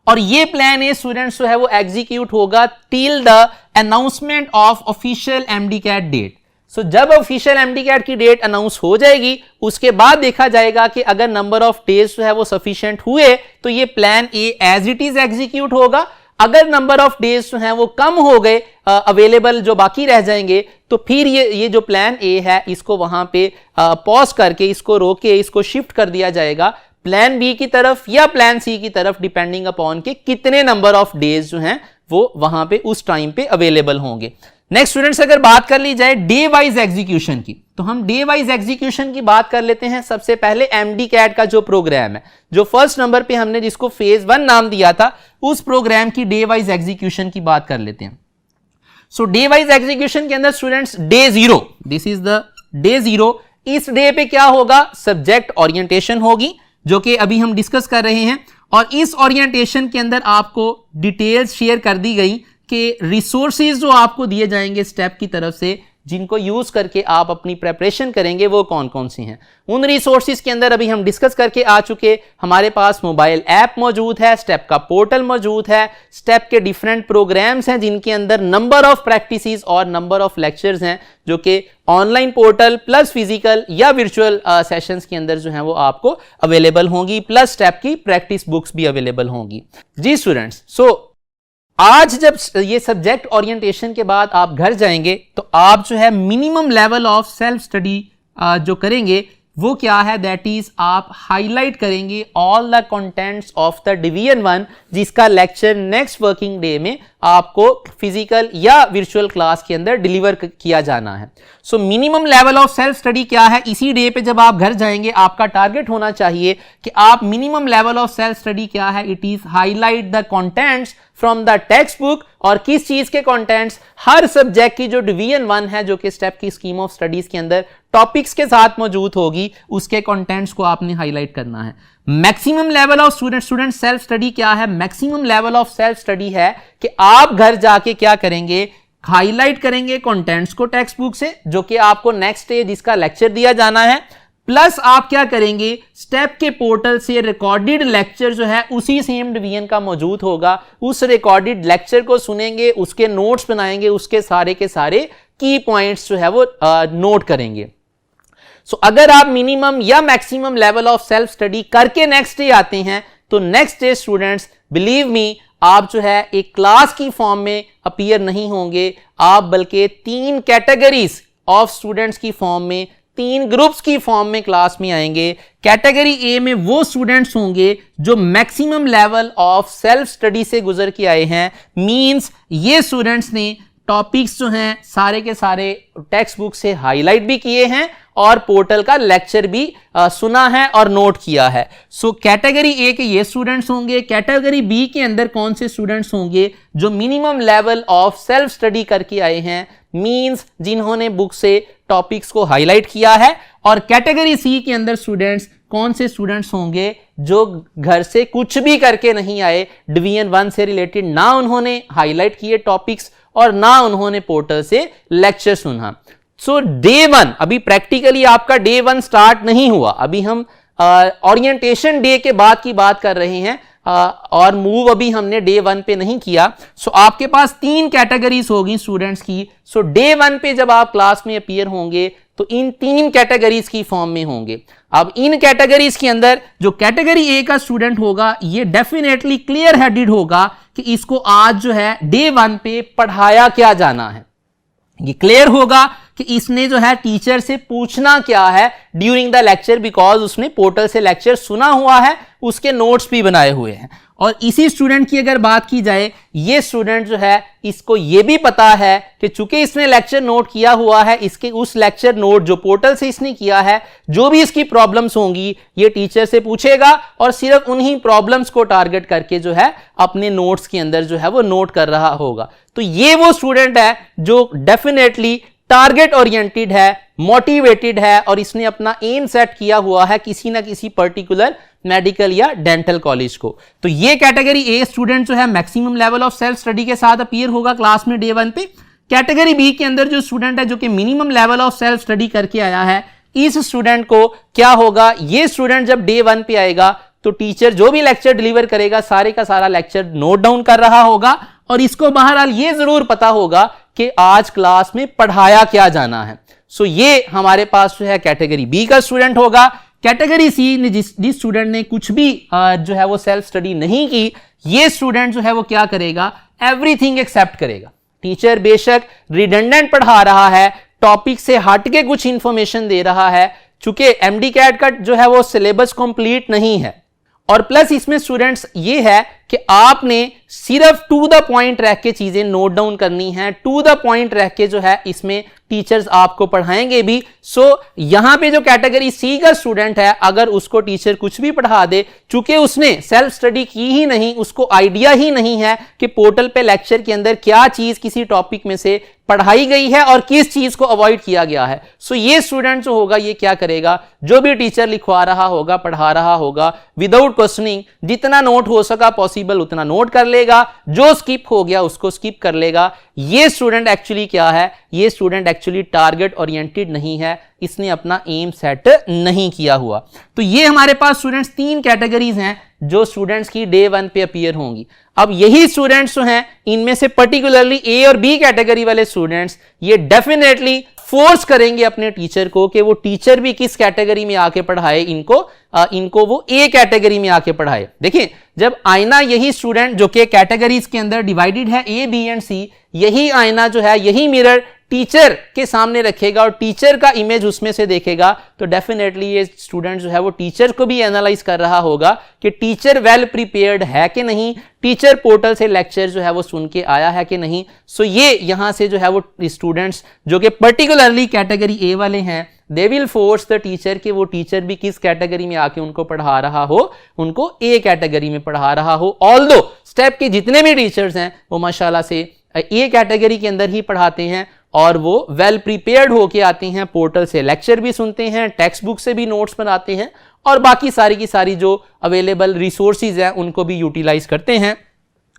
और ये प्लान ए स्टूडेंट्स जो है वो एग्जीक्यूट होगा till the announcement of official MDCAT date. So जब ऑफिशियल एमडीकैट की डेट अनाउंस हो जाएगी उसके बाद देखा जाएगा कि अगर नंबर ऑफ डेज जो है वो सफिशिएंट हुए तो ये plan A as it is execute होगा। अगर नंबर ऑफ डेज जो हैं वो कम हो गए अवेलेबल जो बाकी रह जाएंगे तो फिर ये जो प्लान ए है इसको वहां पे पॉज करके, इसको रोक के, इसको शिफ्ट कर दिया जाएगा प्लान बी की तरफ या प्लान सी की तरफ, डिपेंडिंग अपॉन के कितने नंबर ऑफ डेज जो हैं वो वहां पे उस टाइम पे अवेलेबल होंगे। नेक्स्ट स्टूडेंट्स अगर बात कर ली जाए डे वाइज एग्जीक्यूशन की, तो हम डे वाइज एग्जीक्यूशन की बात कर लेते हैं। सबसे पहले एमडीकैट का जो प्रोग्राम है, जो फर्स्ट नंबर पे हमने जिसको फेज 1 नाम दिया था, उस प्रोग्राम की डे वाइज एग्जीक्यूशन की बात कर लेते हैं। सो डे वाइज एग्जीक्यूशन के अंदर students day 0, this is the day 0। इस डे पे क्या होगा, सब्जेक्ट ओरिएंटेशन होगी जो कि अभी हम डिस्कस कर रहे हैं, और इस ओरिएंटेशन के अंदर आपको डिटेल्स शेयर कर दी गई कि रिसोर्सेज जो आपको दिए जाएंगे स्टेप की तरफ से जिनको यूज करके आप अपनी प्रेपरेशन करेंगे वो कौन कौन सी हैं। उन रिसोर्सेज के अंदर अभी हम डिस्कस करके आ चुके, हमारे पास मोबाइल ऐप मौजूद है, स्टेप का पोर्टल मौजूद है, स्टेप के डिफरेंट प्रोग्राम्स हैं जिनके अंदर नंबर ऑफ प्रैक्टिसेस और नंबर ऑफ लेक्चर्स हैं जो कि ऑनलाइन पोर्टल प्लस फिजिकल या वर्चुअल सेशंस के अंदर जो है वो आपको अवेलेबल होंगी, प्लस स्टेप की प्रैक्टिस बुक्स भी अवेलेबल होंगी। जी स्टूडेंट्स, सो आज जब ये सब्जेक्ट ओरिएंटेशन के बाद आप घर जाएंगे तो आप जो है minimum level of self study जो करेंगे वो क्या है, दैट इज आप हाईलाइट करेंगे all the contents of the division 1 जिसका लेक्चर नेक्स्ट वर्किंग डे में आपको फिजिकल या वर्चुअल क्लास के अंदर डिलीवर किया जाना है। So minimum level of self study क्या है, इसी डे पे जब आप घर जाएंगे आपका टारगेट होना चाहिए कि आप minimum level of self study क्या है, it is highlight the contents from the text book. और किस चीज के कंटेंट्स, हर सब्जेक्ट की जो डिवीजन 1 है जो कि स्टेप की स्कीम ऑफ स्टडीज के अंदर टॉपिक्स के साथ मौजूद होगी, उसके कंटेंट्स को आपने हाईलाइट करना है। Maximum level of student self study क्या है, maximum level of self study है कि आप घर जाके क्या करेंगे, हाईलाइट करेंगे कंटेंट्स को टेक्स्ट बुक से जो कि आपको नेक्स्ट डे जिसका लेक्चर दिया जाना है, प्लस आप क्या करेंगे, स्टेप के पोर्टल से रिकॉर्डेड लेक्चर जो है उसी सेम डिवीजन का मौजूद होगा, उस रिकॉर्डेड लेक्चर को सुनेंगे, उसके नोट्स बनाएंगे, उसके सारे के सारे की पॉइंट्स जो है वो नोट करेंगे। सो अगर आप मिनिमम या maximum level of self study करके नेक्स्ट डे आते हैं तो next day students believe me आप जो है एक क्लास की फॉर्म में अपीयर नहीं होंगे, आप बल्कि 3 कैटेगरीज ऑफ स्टूडेंट्स की फॉर्म में, 3 ग्रुप्स की फॉर्म में क्लास में आएंगे। कैटेगरी ए में वो स्टूडेंट्स होंगे जो maximum level of self study से गुजर के आए हैं, मींस ये स्टूडेंट्स ने टॉपिक्स जो हैं सारे के सारे टेक्स्ट बुक से हाईलाइट भी किए हैं और पोर्टल का लेक्चर भी सुना है और नोट किया है। सो कैटेगरी ए के ये स्टूडेंट्स होंगे। कैटेगरी बी के अंदर कौन से स्टूडेंट्स होंगे जो minimum level of self study करके आए हैं, मींस जिन्होंने बुक से टॉपिक्स को हाईलाइट किया है। और कैटेगरी सी के अंदर स्टूडेंट्स कौन से स्टूडेंट्स होंगे जो घर से कुछ भी करके नहीं आए, डिवीजन 1 से रिलेटेड ना उन्होंने हाईलाइट किए टॉपिक्स और ना उन्होंने पोर्टल से लेक्चर सुना। सो डे 1 अभी प्रैक्टिकली आपका डे 1 स्टार्ट नहीं हुआ, अभी हम ओरिएंटेशन डे के बाद की बात कर रहे हैं और मूव अभी हमने डे 1 पे नहीं किया। सो आपके पास 3 कैटेगरीज होगी स्टूडेंट्स की। सो डे 1 पे जब आप क्लास में अपीयर होंगे तो इन 3 कैटेगरीज की फॉर्म में होंगे। अब इन कैटेगरीज के अंदर जो कैटेगरी ए का स्टूडेंट होगा ये डेफिनेटली क्लियर हेडेड होगा कि इसको आज जो है डे 1 पे पढ़ाया क्या जाना है। ये क्लियर होगा कि इसने जो है टीचर से पूछना क्या है ड्यूरिंग द लेक्चर, बिकॉज उसने पोर्टल से लेक्चर सुना हुआ है, उसके नोट्स भी बनाए हुए हैं। और इसी स्टूडेंट की अगर बात की जाए, ये स्टूडेंट जो है इसको ये भी पता है कि चूंकि इसने लेक्चर नोट किया हुआ है, इसके उस लेक्चर नोट जो पोर्टल से इसने किया है, जो भी इसकी प्रॉब्लम्स होंगी ये टीचर से पूछेगा और सिर्फ उन्हीं प्रॉब्लम्स को टारगेट करके जो है अपने नोट्स के अंदर जो है वो नोट कर रहा होगा। तो ये वो स्टूडेंट है जो डेफिनेटली टारगेट ओरिएंटेड है, मोटिवेटेड है और इसने अपना एम सेट किया हुआ है किसी ना किसी पर्टिकुलर मेडिकल या डेंटल कॉलेज को। तो ये कैटेगरी ए स्टूडेंट जो है maximum level of self study के साथ अपीयर होगा क्लास में डे 1 पे। कैटेगरी बी के अंदर जो स्टूडेंट है जो कि minimum level of self study करके आया है, इस स्टूडेंट को क्या होगा, ये स्टूडेंट जब डे 1 पे आएगा तो टीचर जो भी लेक्चर डिलीवर करेगा सारे का सारा लेक्चर नोट डाउन कर रहा होगा और इसको बहरहाल ये जरूर पता होगा कि आज क्लास में पढ़ाया क्या जाना है। सो ये हमारे पास जो है कैटेगरी बी का स्टूडेंट होगा। कैटेगरी सी ने जिस स्टूडेंट ने कुछ भी जो है वो सेल्फ स्टडी नहीं की, ये स्टूडेंट जो है वो क्या करेगा, एवरीथिंग एक्सेप्ट करेगा। टीचर बेशक रिडंडेंट पढ़ा रहा है, टॉपिक से हटके कुछ इंफॉर्मेशन दे रहा है, चूंकि एमडी कैट का जो है वो सिलेबस कंप्लीट नहीं है और प्लस इसमें स्टूडेंट्स ये है कि आपने सिर्फ टू द पॉइंट रह के चीजें नोट डाउन करनी है, टू द पॉइंट रह के जो है इसमें टीचर्स आपको पढ़ाएंगे भी। सो यहां पे जो कैटेगरी सी का स्टूडेंट है, अगर उसको टीचर कुछ भी पढ़ा दे, चूंकि उसने सेल्फ स्टडी की ही नहीं, उसको आइडिया ही नहीं है कि पोर्टल पे लेक्चर के अंदर क्या चीज किसी टॉपिक में से पढ़ाई गई है और किस चीज को अवॉइड किया गया है। सो ये स्टूडेंट जो होगा ये क्या करेगा, जो भी टीचर लिखवा रहा होगा, पढ़ा रहा होगा, विदाउट क्वेश्चनिंग जितना नोट हो सका पॉसिबल उतना नोट कर लेगा, जो स्किप हो गया उसको स्किप कर लेगा। ये स्टूडेंट एक्चुअली क्या है, ये स्टूडेंट एक्चुअली टारगेट ओरिएंटेड नहीं है, इसने अपना एम सेट नहीं किया हुआ। तो ये हमारे पास स्टूडेंट्स 3 कैटेगरीज हैं जो स्टूडेंट्स की डे 1 पे अपीयर होंगी। अब यही स्टूडेंट्स जो हैं इनमें से पर्टिकुलरली ए और बी कैटेगरी वाले स्टूडेंट्स ये डेफिनेटली फोर्स करेंगे अपने टीचर को कि वो टीचर भी किस कैटेगरी में आके पढ़ाए, इनको वो ए कैटेगरी में आके पढ़ाए। देखिए जब आईना यही स्टूडेंट जो कि कैटेगरीज के अंदर डिवाइडेड है ए बी एंड सी, यही आईना जो है यही मिरर टीचर के सामने रखेगा और टीचर का इमेज उसमें से देखेगा, तो डेफिनेटली ये स्टूडेंट जो है वो टीचर को भी एनालाइज कर रहा होगा कि टीचर वेल प्रिपेयर्ड है कि नहीं, टीचर पोर्टल से लेक्चर जो है वो सुन के आया है कि नहीं। सो ये यहां से जो है वो स्टूडेंट्स जो कि पर्टिकुलरली कैटेगरी ए वाले हैं, they will force the teacher कि वो टीचर भी किस कैटेगरी में आके उनको पढ़ा रहा हो, उनको ए कैटेगरी में पढ़ा रहा हो। ऑल्दो स्टेप के जितने भी टीचर्स हैं वो माशाल्लाह से ए कैटेगरी के अंदर ही पढ़ाते हैं और वो वेल प्रिपेयर्ड होके आते हैं, पोर्टल से लेक्चर भी सुनते हैं, टेक्स्ट बुक से भी नोट्स बनाते हैं और बाकी सारी की सारी जो अवेलेबल रिसोर्सेज हैं उनको भी यूटिलाइज करते हैं।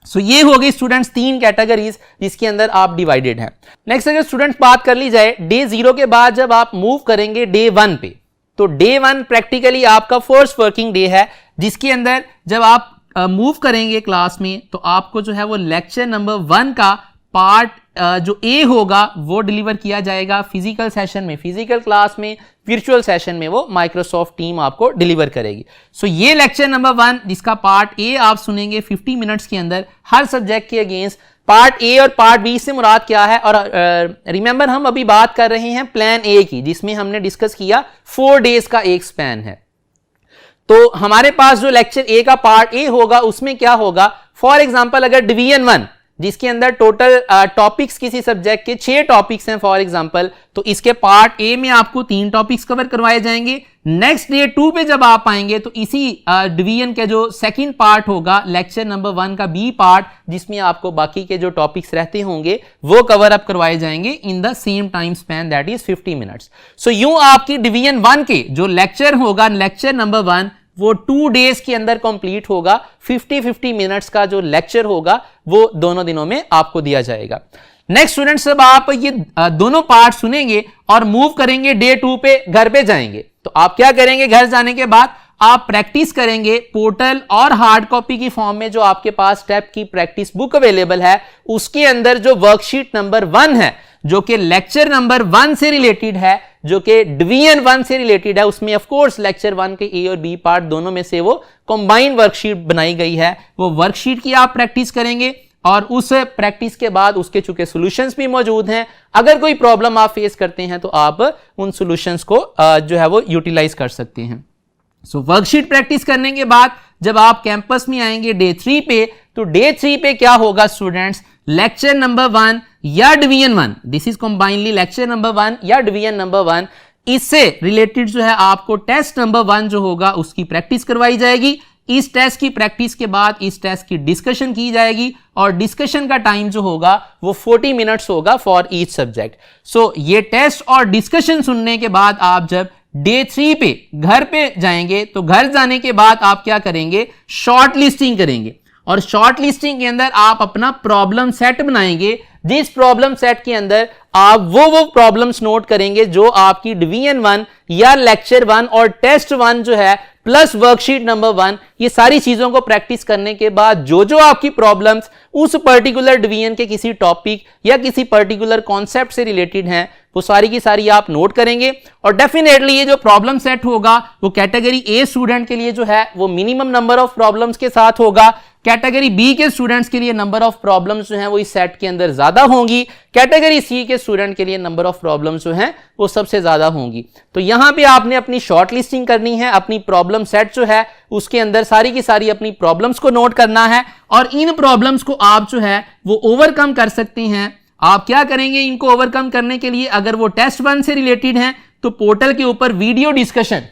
सो ये हो गई स्टूडेंट्स 3 कैटेगरीज जिसके अंदर आप डिवाइडेड हैं। नेक्स्ट अगर स्टूडेंट्स बात कर ली जाए डे 0 के बाद जब आप मूव करेंगे डे 1 पे, तो डे 1 प्रैक्टिकली आपका फर्स्ट वर्किंग डे है जिसके अंदर जब आप मूव करेंगे क्लास में तो आपको जो है वो लेक्चर नंबर 1 का पार्ट जो ए होगा वो डिलीवर किया जाएगा फिजिकल सेशन में, फिजिकल क्लास में वर्चुअल सेशन में वो माइक्रोसॉफ्ट टीम आपको डिलीवर करेगी। सो ये लेक्चर नंबर 1 जिसका पार्ट ए आप सुनेंगे 50 मिनट्स के अंदर हर सब्जेक्ट के अगेंस्ट। पार्ट ए और पार्ट बी से मुराद क्या है, और रिमेंबर हम अभी बात कर रहे हैं प्लान ए की, जिसमें हमने डिस्कस किया 4 डेज का एक स्पैन है। तो हमारे पास जो लेक्चर ए का पार्ट ए होगा उसमें क्या होगा, फॉर एग्जांपल अगर डिवीजन 1 जिसके अंदर टोटल टॉपिक्स किसी सब्जेक्ट के 6 टॉपिक्स हैं फॉर एग्जांपल, तो इसके पार्ट ए में आपको 3 टॉपिक्स कवर करवाए जाएंगे। नेक्स्ट डे 2 पे जब आप आएंगे तो इसी डिवीजन के जो सेकंड पार्ट होगा लेक्चर नंबर 1 का बी पार्ट, जिसमें आपको बाकी के जो टॉपिक्स रहते होंगे वो कवर अप करवाए जाएंगे in the same time span that is 50 minutes. So यूं आपकी डिवीजन 1 के जो लेक्चर होगा लेक्चर नंबर 1 वो 2 डेज के अंदर कंप्लीट होगा। 50-50 मिनट्स का जो लेक्चर होगा वो दोनों दिनों में आपको दिया जाएगा। नेक्स्ट स्टूडेंट्स, अब आप ये दोनों पार्ट सुनेंगे और मूव करेंगे डे 2 पे, घर पे जाएंगे। तो आप क्या करेंगे, घर जाने के बाद आप प्रैक्टिस करेंगे पोर्टल और हार्ड कॉपी की फॉर्म में जो आपके पास स्टेप की प्रैक्टिस बुक अवेलेबल है, उसके अंदर जो वर्कशीट नंबर 1 है जो कि लेक्चर नंबर 1 से रिलेटेड है, जो कि डिवीजन 1 से रिलेटेड है, उसमें ऑफ कोर्स लेक्चर 1 के ए और बी पार्ट दोनों में से वो कंबाइंड वर्कशीट बनाई गई है। वो वर्कशीट की आप प्रैक्टिस करेंगे और उस प्रैक्टिस के बाद उसके चूंकि सॉल्यूशंस भी मौजूद हैं, अगर कोई प्रॉब्लम आप फेस करते हैं तो आप उन सॉल्यूशंस को जो है वो यूटिलाइज कर सकते हैं। सो वर्कशीट प्रैक्टिस करने के बाद जब आप कैंपस में आएंगे डे 3 पे, तो डे 3 पे क्या होगा स्टूडेंट्स, लेक्चर नंबर 1 या division 1, this is combinedly lecture number 1 या डिवीजन नंबर 1, इससे रिलेटेड जो है आपको टेस्ट नंबर 1 जो होगा उसकी प्रैक्टिस करवाई जाएगी। इस टेस्ट की प्रैक्टिस के बाद इस टेस्ट की डिस्कशन की जाएगी और डिस्कशन का टाइम जो होगा वो 40 मिनट्स होगा फॉर ईच सब्जेक्ट। सो ये टेस्ट और डिस्कशन सुनने के बाद आप जब डे 3 पे घर पे जाएंगे तो घर जाने के बाद आप क्या करेंगे, शॉर्ट लिस्टिंग करेंगे और शॉर्ट लिस्टिंग के अंदर आप अपना प्रॉब्लम सेट बनाएंगे, जिस प्रॉब्लम सेट के अंदर आप वो प्रॉब्लम्स नोट करेंगे जो आपकी डिवीजन 1 या लेक्चर 1 और टेस्ट 1 जो है प्लस वर्कशीट नंबर 1, ये सारी चीजों को प्रैक्टिस करने के बाद जो आपकी प्रॉब्लम्स उस पर्टिकुलर डिवीजन के किसी टॉपिक या किसी पर्टिकुलर कॉन्सेप्ट से रिलेटेड हैं वो सारी की सारी आप नोट करेंगे। और डेफिनेटली ये जो प्रॉब्लम सेट होगा वो कैटेगरी ए स्टूडेंट के लिए जो है वो मिनिमम नंबर ऑफ प्रॉब्लम्स के साथ होगा, कैटेगरी बी के स्टूडेंट्स के लिए नंबर ऑफ प्रॉब्लम्स जो हैं वो इस सेट के अंदर ज्यादा होंगी, कैटेगरी सी के स्टूडेंट के लिए नंबर ऑफ प्रॉब्लम्स जो हैं वो सबसे ज्यादा होंगी। तो यहां पे आपने अपनी शॉर्ट लिस्टिंग करनी है, अपनी प्रॉब्लम सेट जो है उसके अंदर सारी की सारी अपनी प्रॉब्लम्स को नोट करना है और इन प्रॉब्लम्स को आप जो है वो ओवरकम कर सकते हैं। आप क्या करेंगे, इनको ओवरकम करने के लिए अगर वो टेस्ट 1 से रिलेटेड हैं तो पोर्टल के ऊपर वीडियो डिस्कशन,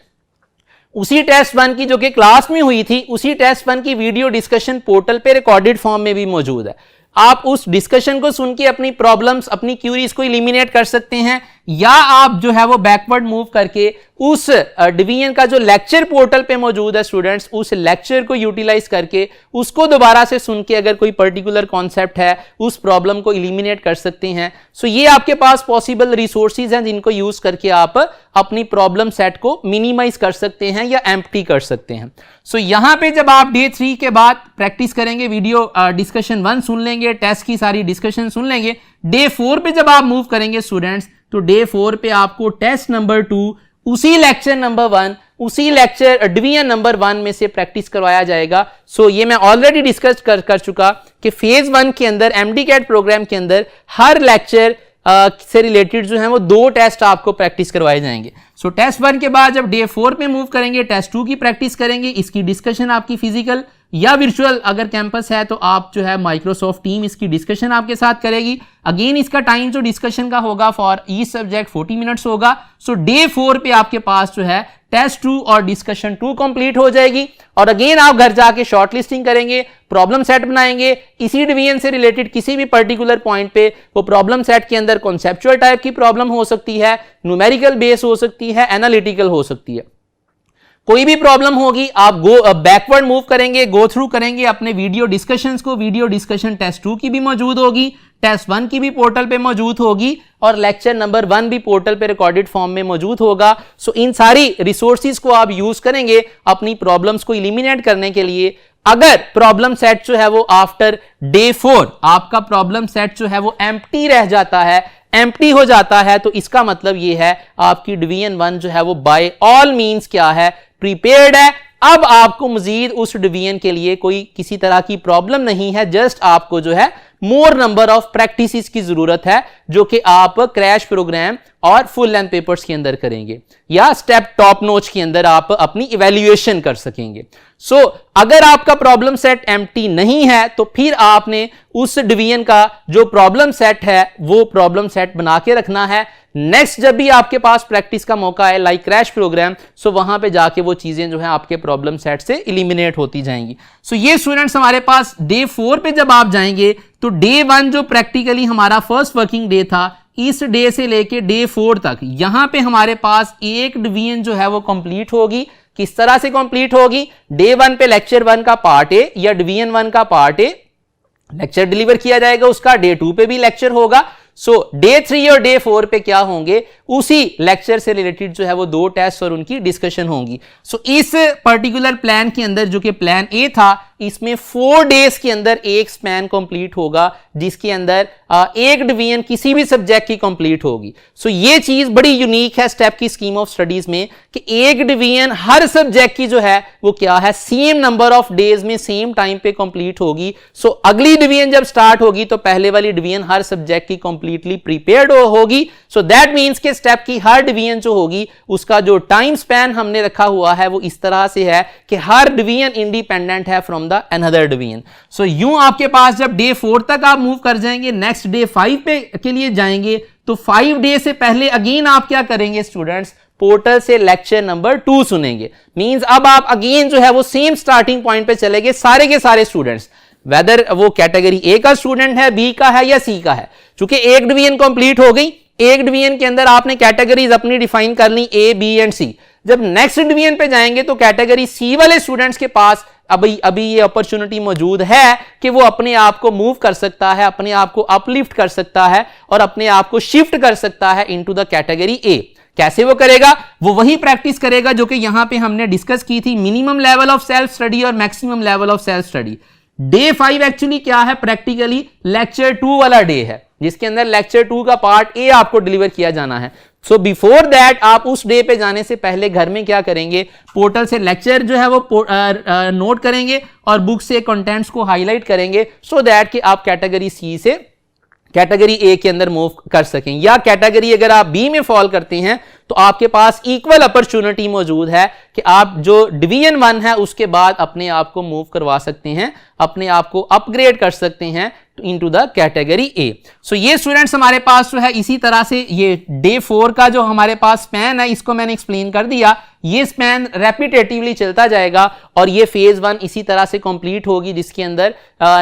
उसी टेस्ट 1 की जो कि क्लास में हुई थी, उसी टेस्ट 1 की वीडियो डिस्कशन पोर्टल पे रिकॉर्डेड फॉर्म में भी मौजूद है। आप उस डिस्कशन को सुन के अपनी प्रॉब्लम्स, अपनी क्यूरीज को एलिमिनेट कर सकते हैं, या आप जो है वो बैकवर्ड मूव करके उस डिवीजन का जो लेक्चर पोर्टल पे मौजूद है स्टूडेंट्स, उस लेक्चर को यूटिलाइज करके उसको दोबारा से सुन के अगर कोई पर्टिकुलर कॉन्सेप्ट है उस प्रॉब्लम को एलिमिनेट कर सकते हैं। सो ये आपके पास पॉसिबल रिसोर्सेज हैं जिनको यूज करके आप अपनी प्रॉब्लम सेट को मिनिमाइज कर सकते हैं या एम्प्टी कर सकते हैं। सो यहां पे जब आप डे 3 के बाद प्रैक्टिस करेंगे, वीडियो डिस्कशन 1 सुन लेंगे, टेस्ट की सारी डिस्कशन सुन लेंगे, डे 4 पे जब आप मूव करेंगे स्टूडेंट्स तो डे 4 पे आपको टेस्ट नंबर 2 उसी लेक्चर नंबर 1, उसी लेक्चर डिवीजन नंबर 1 में से प्रैक्टिस करवाया जाएगा। सो ये मैं ऑलरेडी डिस्कस कर चुका कि फेज 1 के अंदर MD-CAT प्रोग्राम के अंदर हर लेक्चर से रिलेटेड जो है वो 2 टेस्ट आपको प्रैक्टिस करवाए जाएंगे। सो टेस्ट 1 के बाद जब डे 4 पे मूव करेंगे टेस्ट 2 की प्रैक्टिस करेंगे, इसकी डिस्कशन आपकी फिजिकल या वर्चुअल अगर कैंपस है तो आप जो है माइक्रोसॉफ्ट टीम इसकी डिस्कशन आपके साथ करेगी। अगेन इसका टाइम जो डिस्कशन का होगा फॉर ईच सब्जेक्ट 40 मिनट्स होगा। सो डे 4 पे आपके पास जो है टेस्ट 2 और डिस्कशन 2 कंप्लीट हो जाएगी और अगेन आप घर जाके शॉर्ट लिस्टिंग करेंगे, प्रॉब्लम सेट बनाएंगे, इसी डिवीजन से रिलेटेड किसी भी पर्टिकुलर पॉइंट पे वो प्रॉब्लम सेट के अंदर कॉन्सेप्चुअल टाइप की प्रॉब्लम हो सकती है, न्यूमेरिकल बेस हो सकती है, एनालिटिकल हो सकती है, कोई भी प्रॉब्लम होगी आप बैकवर्ड मूव करेंगे, गो थ्रू करेंगे अपने वीडियो डिस्कशंस को। वीडियो डिस्कशन टेस्ट 2 की भी मौजूद होगी, टेस्ट 1 की भी पोर्टल पे मौजूद होगी और लेक्चर नंबर 1 भी पोर्टल पे रिकॉर्डेड फॉर्म में मौजूद होगा। सो इन सारी रिसोर्सेज को आप यूज करेंगे अपनी प्रॉब्लम्स को एलिमिनेट करने के लिए। अगर प्रॉब्लम सेट जो है वो आफ्टर डे 4 आपका प्रॉब्लम सेट जो है वो एम्प्टी रह जाता है, एम्प्टी हो जाता है तो इसका मतलब ये है आपकी डिवीजन 1 जो है वो बाय ऑल मींस क्या है, प्रीपेयर्ड है। अब आपको मजीद उस डिवीजन के लिए कोई किसी तरह की प्रॉब्लम नहीं है, जस्ट आपको जो है मोर नंबर ऑफ प्रैक्टिसेस की जरूरत है जो कि आप क्रैश प्रोग्राम और फुल लेंथ पेपर्स के अंदर करेंगे या स्टेप टॉप नोच के अंदर आप अपनी इवैल्यूएशन कर सकेंगे। सो अगर आपका प्रॉब्लम सेट एम्प्टी नहीं है तो फिर आपने उस डिवीजन का जो प्रॉब्लम सेट है वो प्रॉब्लम सेट बना के रखना है। नेक्स्ट जब भी आपके पास प्रैक्टिस का मौका है लाइक क्रैश प्रोग्राम, सो वहां पे जाके वो चीजें जो है आपके प्रॉब्लम सेट से एलिमिनेट होती जाएंगी। सो ये स्टूडेंट्स हमारे पास डे 4 पे जब आप जाएंगे तो डे 1 जो प्रैक्टिकली हमारा फर्स्ट वर्किंग डे था, इस डे से लेके डे 4 तक यहां पे हमारे पास एक डिवीजन जो है वो कंप्लीट होगी। किस तरह से कंप्लीट होगी? डे 1 पे लेक्चर 1 का पार्ट ए या डिवीजन 1 का पार्ट ए लेक्चर डिलीवर किया जाएगा उसका, डे 2 पे भी लेक्चर होगा। सो डे 3 और डे 4 पे क्या होंगे, उसी लेक्चर से रिलेटेड जो है वो 2 टेस्ट और उनकी डिस्कशन होंगी। सो इस पर्टिकुलर प्लान के अंदर जो कि प्लान ए था, इसमें 4 डेज के अंदर एक स्पैन कंप्लीट होगा जिसके अंदर एक डिवीजन किसी भी सब्जेक्ट की कंप्लीट होगी। सो ये चीज बड़ी यूनिक है स्टेप की स्कीम ऑफ स्टडीज में कि एक डिवीजन हर सब्जेक्ट की जो है वो क्या है, सेम नंबर ऑफ डेज में सेम टाइम पे कंप्लीट होगी। सो अगली डिवीजन जब स्टार्ट होगी तो पहले वाली डिवीजन हर सब्जेक्ट की कंप्लीटली प्रिपेयर्ड होगी। सो दैट मींस के स्टेप की हर डिवीजन जो होगी उसका जो टाइम स्पैन हमने रखा हुआ है वो इस तरह से है कि हर डिवीजन इंडिपेंडेंट है फ्रॉम द अनदर डिवीजन। सो यूं आपके पास जब डे 4 तक आप मूव कर जाएंगे, नेक्स्ट डे 5 पे के लिए जाएंगे तो 5 डे से पहले अगेन आप क्या करेंगे स्टूडेंट्स, पोर्टल से लेक्चर नंबर 2 सुनेंगे। मींस अब आप अगेन जो है वो सेम स्टार्टिंग पॉइंट पे चलेंगे सारे के सारे स्टूडेंट्स, वेदर वो कैटेगरी ए का स्टूडेंट है, बी का है या सी का है। चूंकि एक डिवीजन कंप्लीट हो गई, एक डिवीजन के अंदर आपने कैटेगरीज अपनी डिफाइन कर ली ए, बी एंड सी। जब नेक्स्ट डिवीजन पे जाएंगे तो कैटेगरी सी वाले स्टूडेंट्स के पास अभी ये अपॉर्चुनिटी मौजूद है कि वो अपने आप को मूव कर सकता है, अपने आप को अपलिफ्ट कर सकता है और अपने आप को शिफ्ट कर सकता है इनटू द कैटेगरी ए। कैसे वो करेगा? वो वही प्रैक्टिस करेगा जो कि यहां पे हमने डिस्कस की थी, minimum level of self study और maximum level of self study. Day 5 actually क्या है, प्रैक्टिकली लेक्चर 2 वाला डे है जिसके अंदर लेक्चर 2 का पार्ट ए आपको डिलीवर किया जाना है। सो बिफोर दैट आप उस डे पे जाने से पहले घर में क्या करेंगे, पोर्टल से लेक्चर जो है वो नोट करेंगे और बुक से कंटेंट्स को हाईलाइट करेंगे सो दैट कि आप कैटेगरी सी से कैटेगरी ए के अंदर मूव कर सकें। या कैटेगरी अगर आप बी में फॉल करते हैं तो आपके पास इक्वल अपॉर्चुनिटी मौजूद है कि आप जो डिवीजन 1 है उसके बाद अपने आप को मूव करवा सकते हैं, अपने आप को अपग्रेड कर सकते हैं इनटू द कैटेगरी ए। सो ये स्टूडेंट्स हमारे पास जो है इसी तरह से ये डे 4 का जो हमारे पास स्पैन है इसको मैंने एक्सप्लेन कर दिया। ये स्पैन रेपिटेटिवली चलता जाएगा और ये फेज 1 इसी तरह से कंप्लीट होगी जिसके अंदर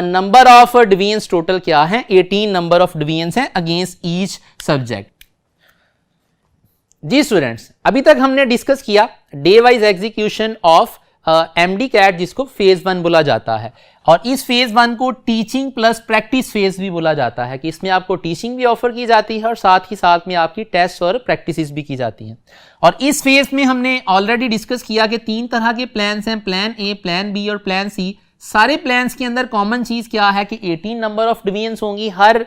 नंबर ऑफ डिवीजन्स टोटल क्या है, 18 नंबर ऑफ डिवीजन्स हैं अगेंस्ट ईच सब्जेक्ट। जी स्टूडेंट्स, अभी तक हमने डिस्कस किया day wise execution of MDCAT जिसको फेज 1 बोला जाता है और इस फेज 1 को टीचिंग प्लस प्रैक्टिस फेज भी बोला जाता है कि इसमें आपको टीचिंग भी ऑफर की जाती है और साथ ही साथ में आपकी टेस्ट और प्रैक्टिसेस भी की जाती हैं। और इस फेज में हमने ऑलरेडी डिस्कस किया कि 3 तरह के प्लान्स हैं, प्लान ए, प्लान बी और प्लान सी। सारे प्लान्स के अंदर कॉमन चीज क्या है कि 18 नंबर ऑफ डिवीजन्स होंगी हर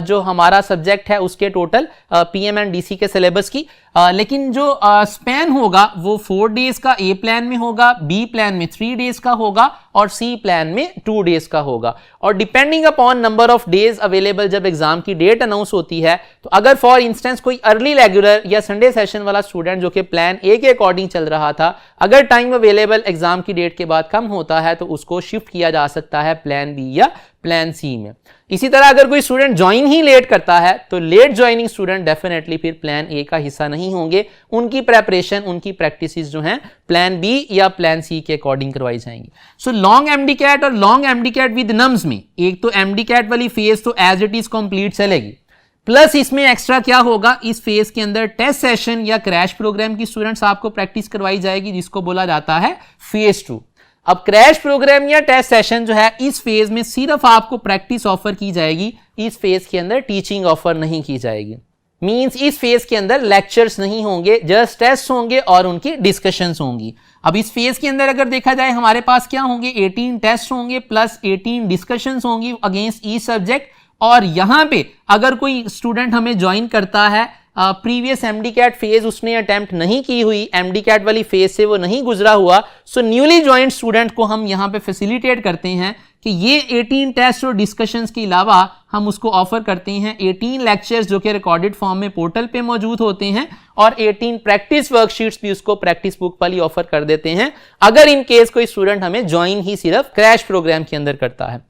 जो हमारा सब्जेक्ट है उसके टोटल पीएम एंड डीसी के सिलेबस की। लेकिन जो स्पैन होगा वो 4 डेज का ए प्लान में होगा, बी प्लान में 3 डेज का होगा और सी प्लान में 2 डेज का होगा। और depending upon number of days available जब एग्जाम की डेट अनाउंस होती है तो अगर फॉर इंस्टेंस कोई अर्ली रेगुलर या संडे सेशन वाला स्टूडेंट जो कि प्लान ए के अकॉर्डिंग चल रहा था, अगर टाइम अवेलेबल एग्जाम की डेट के बाद कम होता है तो उसको शिफ्ट किया जा सकता है प्लान बी या प्लान सी में। इसी तरह अगर कोई स्टूडेंट ज्वाइन ही लेट करता है तो लेट ज्वाइनिंग स्टूडेंट डेफिनेटली फिर प्लान ए का हिस्सा नहीं होंगे, उनकी प्रेपरेशन, उनकी प्रैक्टिसेस जो हैं प्लान बी या प्लान सी के अकॉर्डिंग करवाई जाएंगी। सो लॉन्ग एमडी कैट और long MDCAT with NUMS में एक तो एमडी कैट वाली फेज तो एज इट इज कंप्लीट चलेगी, प्लस इसमें एक्स्ट्रा क्या होगा, इस फेज के अंदर टेस्ट सेशन या क्रैश प्रोग्राम की स्टूडेंट्स आपको प्रैक्टिस करवाई जाएगी जिसको बोला जाता है फेज 2। अब क्रैश प्रोग्राम या टेस्ट सेशन जो है इस फेज में सिर्फ आपको प्रैक्टिस ऑफर की जाएगी, इस फेज के अंदर टीचिंग ऑफर नहीं की जाएगी। मींस इस फेज के अंदर लेक्चर्स नहीं होंगे, जस्ट टेस्ट होंगे और उनकी डिस्कशंस होंगी। अब इस फेज के अंदर अगर देखा जाए हमारे पास क्या होंगे, 18 टेस्ट होंगे प्लस 18 डिस्कशंस होंगी अगेंस्ट ईच सब्जेक्ट और यहां पे अगर कोई स्टूडेंट हमें ज्वाइन करता है, प्रीवियस एमडी कैट फेज उसने अटेम्प्ट नहीं की हुई, एमडी कैट वाली फेज से वो नहीं गुजरा हुआ, सो न्यूली ज्वाइंट स्टूडेंट को हम यहाँ पे फैसिलिटेट करते हैं कि ये 18 टेस्ट और डिस्कशंस के अलावा हम उसको ऑफर करते हैं 18 लेक्चर्स जो कि रिकॉर्डेड फॉर्म में पोर्टल पे मौजूद होते हैं, और 18 प्रैक्टिस वर्कशीट्स भी उसको प्रैक्टिस बुक वाली ऑफर कर देते हैं अगर इन केस कोई स्टूडेंट हमें ज्वाइन ही सिर्फ क्रैश प्रोग्राम के अंदर करता है।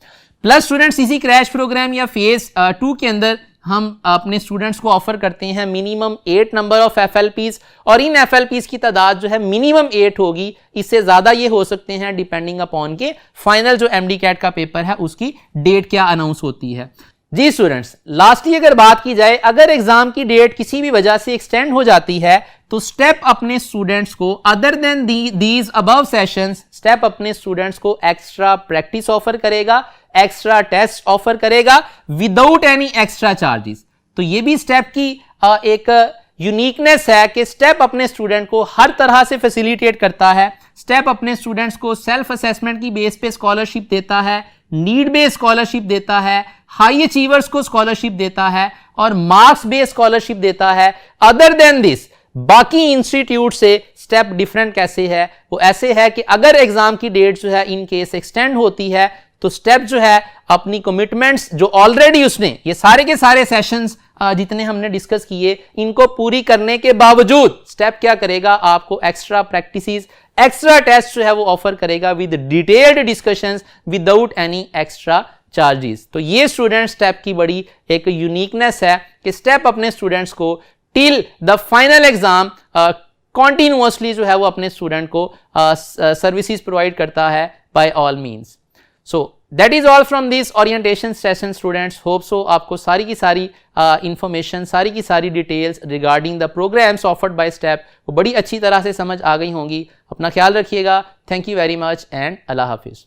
प्लस स्टूडेंट्स इसी क्रैश प्रोग्राम या फेज 2 के अंदर हम अपने स्टूडेंट्स को ऑफर करते हैं मिनिमम 8 नंबर ऑफ एफएलपीज, और इन एफएलपीज की तादाद जो है मिनिमम 8 होगी, इससे ज्यादा ये हो सकते हैं डिपेंडिंग अपॉन के फाइनल जो एमडी कैट का पेपर है उसकी डेट क्या अनाउंस होती है। जी स्टूडेंट्स, लास्टली अगर बात की जाए, अगर एग्जाम की डेट किसी भी वजह से एक्सटेंड हो जाती है तो स्टेप अपने स्टूडेंट्स को other than these above sessions, step अपने स्टूडेंट्स को एक्स्ट्रा प्रैक्टिस ऑफर करेगा, एक्स्ट्रा टेस्ट ऑफर करेगा विदाउट एनी एक्स्ट्रा चार्जेस। तो ये भी स्टेप की एक यूनिकनेस है कि स्टेप अपने स्टूडेंट को हर तरह से फैसिलिटेट करता है। स्टेप अपने स्टूडेंट्स को सेल्फ असेसमेंट की बेस पे स्कॉलरशिप देता है, नीड बेस्ड स्कॉलरशिप देता है, हाई अचीवर्स को स्कॉलरशिप देता है और मार्क्स बेस्ड स्कॉलरशिप देता है। अदर देन दिस बाकी इंस्टीट्यूट से स्टेप डिफरेंट कैसे है? वो ऐसे है कि अगर एग्जाम की डेट जो है इन केस एक्सटेंड होती है तो स्टेप जो है अपनी कमिटमेंट्स जो ऑलरेडी उसने ये सारे के सारे सेशंस जितने हमने डिस्कस किए इनको पूरी करने के बावजूद स्टेप क्या करेगा, आपको एक्स्ट्रा प्रैक्टिसेस, एक्स्ट्रा टेस्ट जो है वो ऑफर करेगा with detailed discussions without any extra charges. तो ये स्टूडेंट स्टेप की बड़ी एक यूनिकनेस है कि स्टेप अपने स्टूडेंट्स को till the final exam continuously जो है वो अपने स्टूडेंट को सर्विसेज प्रोवाइड करता है by all means. So that is all from this orientation session students. Hope so आपको सारी की सारी इंफॉर्मेशन, सारी की सारी details regarding the programmes offered by STEP वो बड़ी अच्छी तरह से समझ आ गई होंगी। अपना ख्याल रखिएगा। Thank you very much and Allah Hafiz.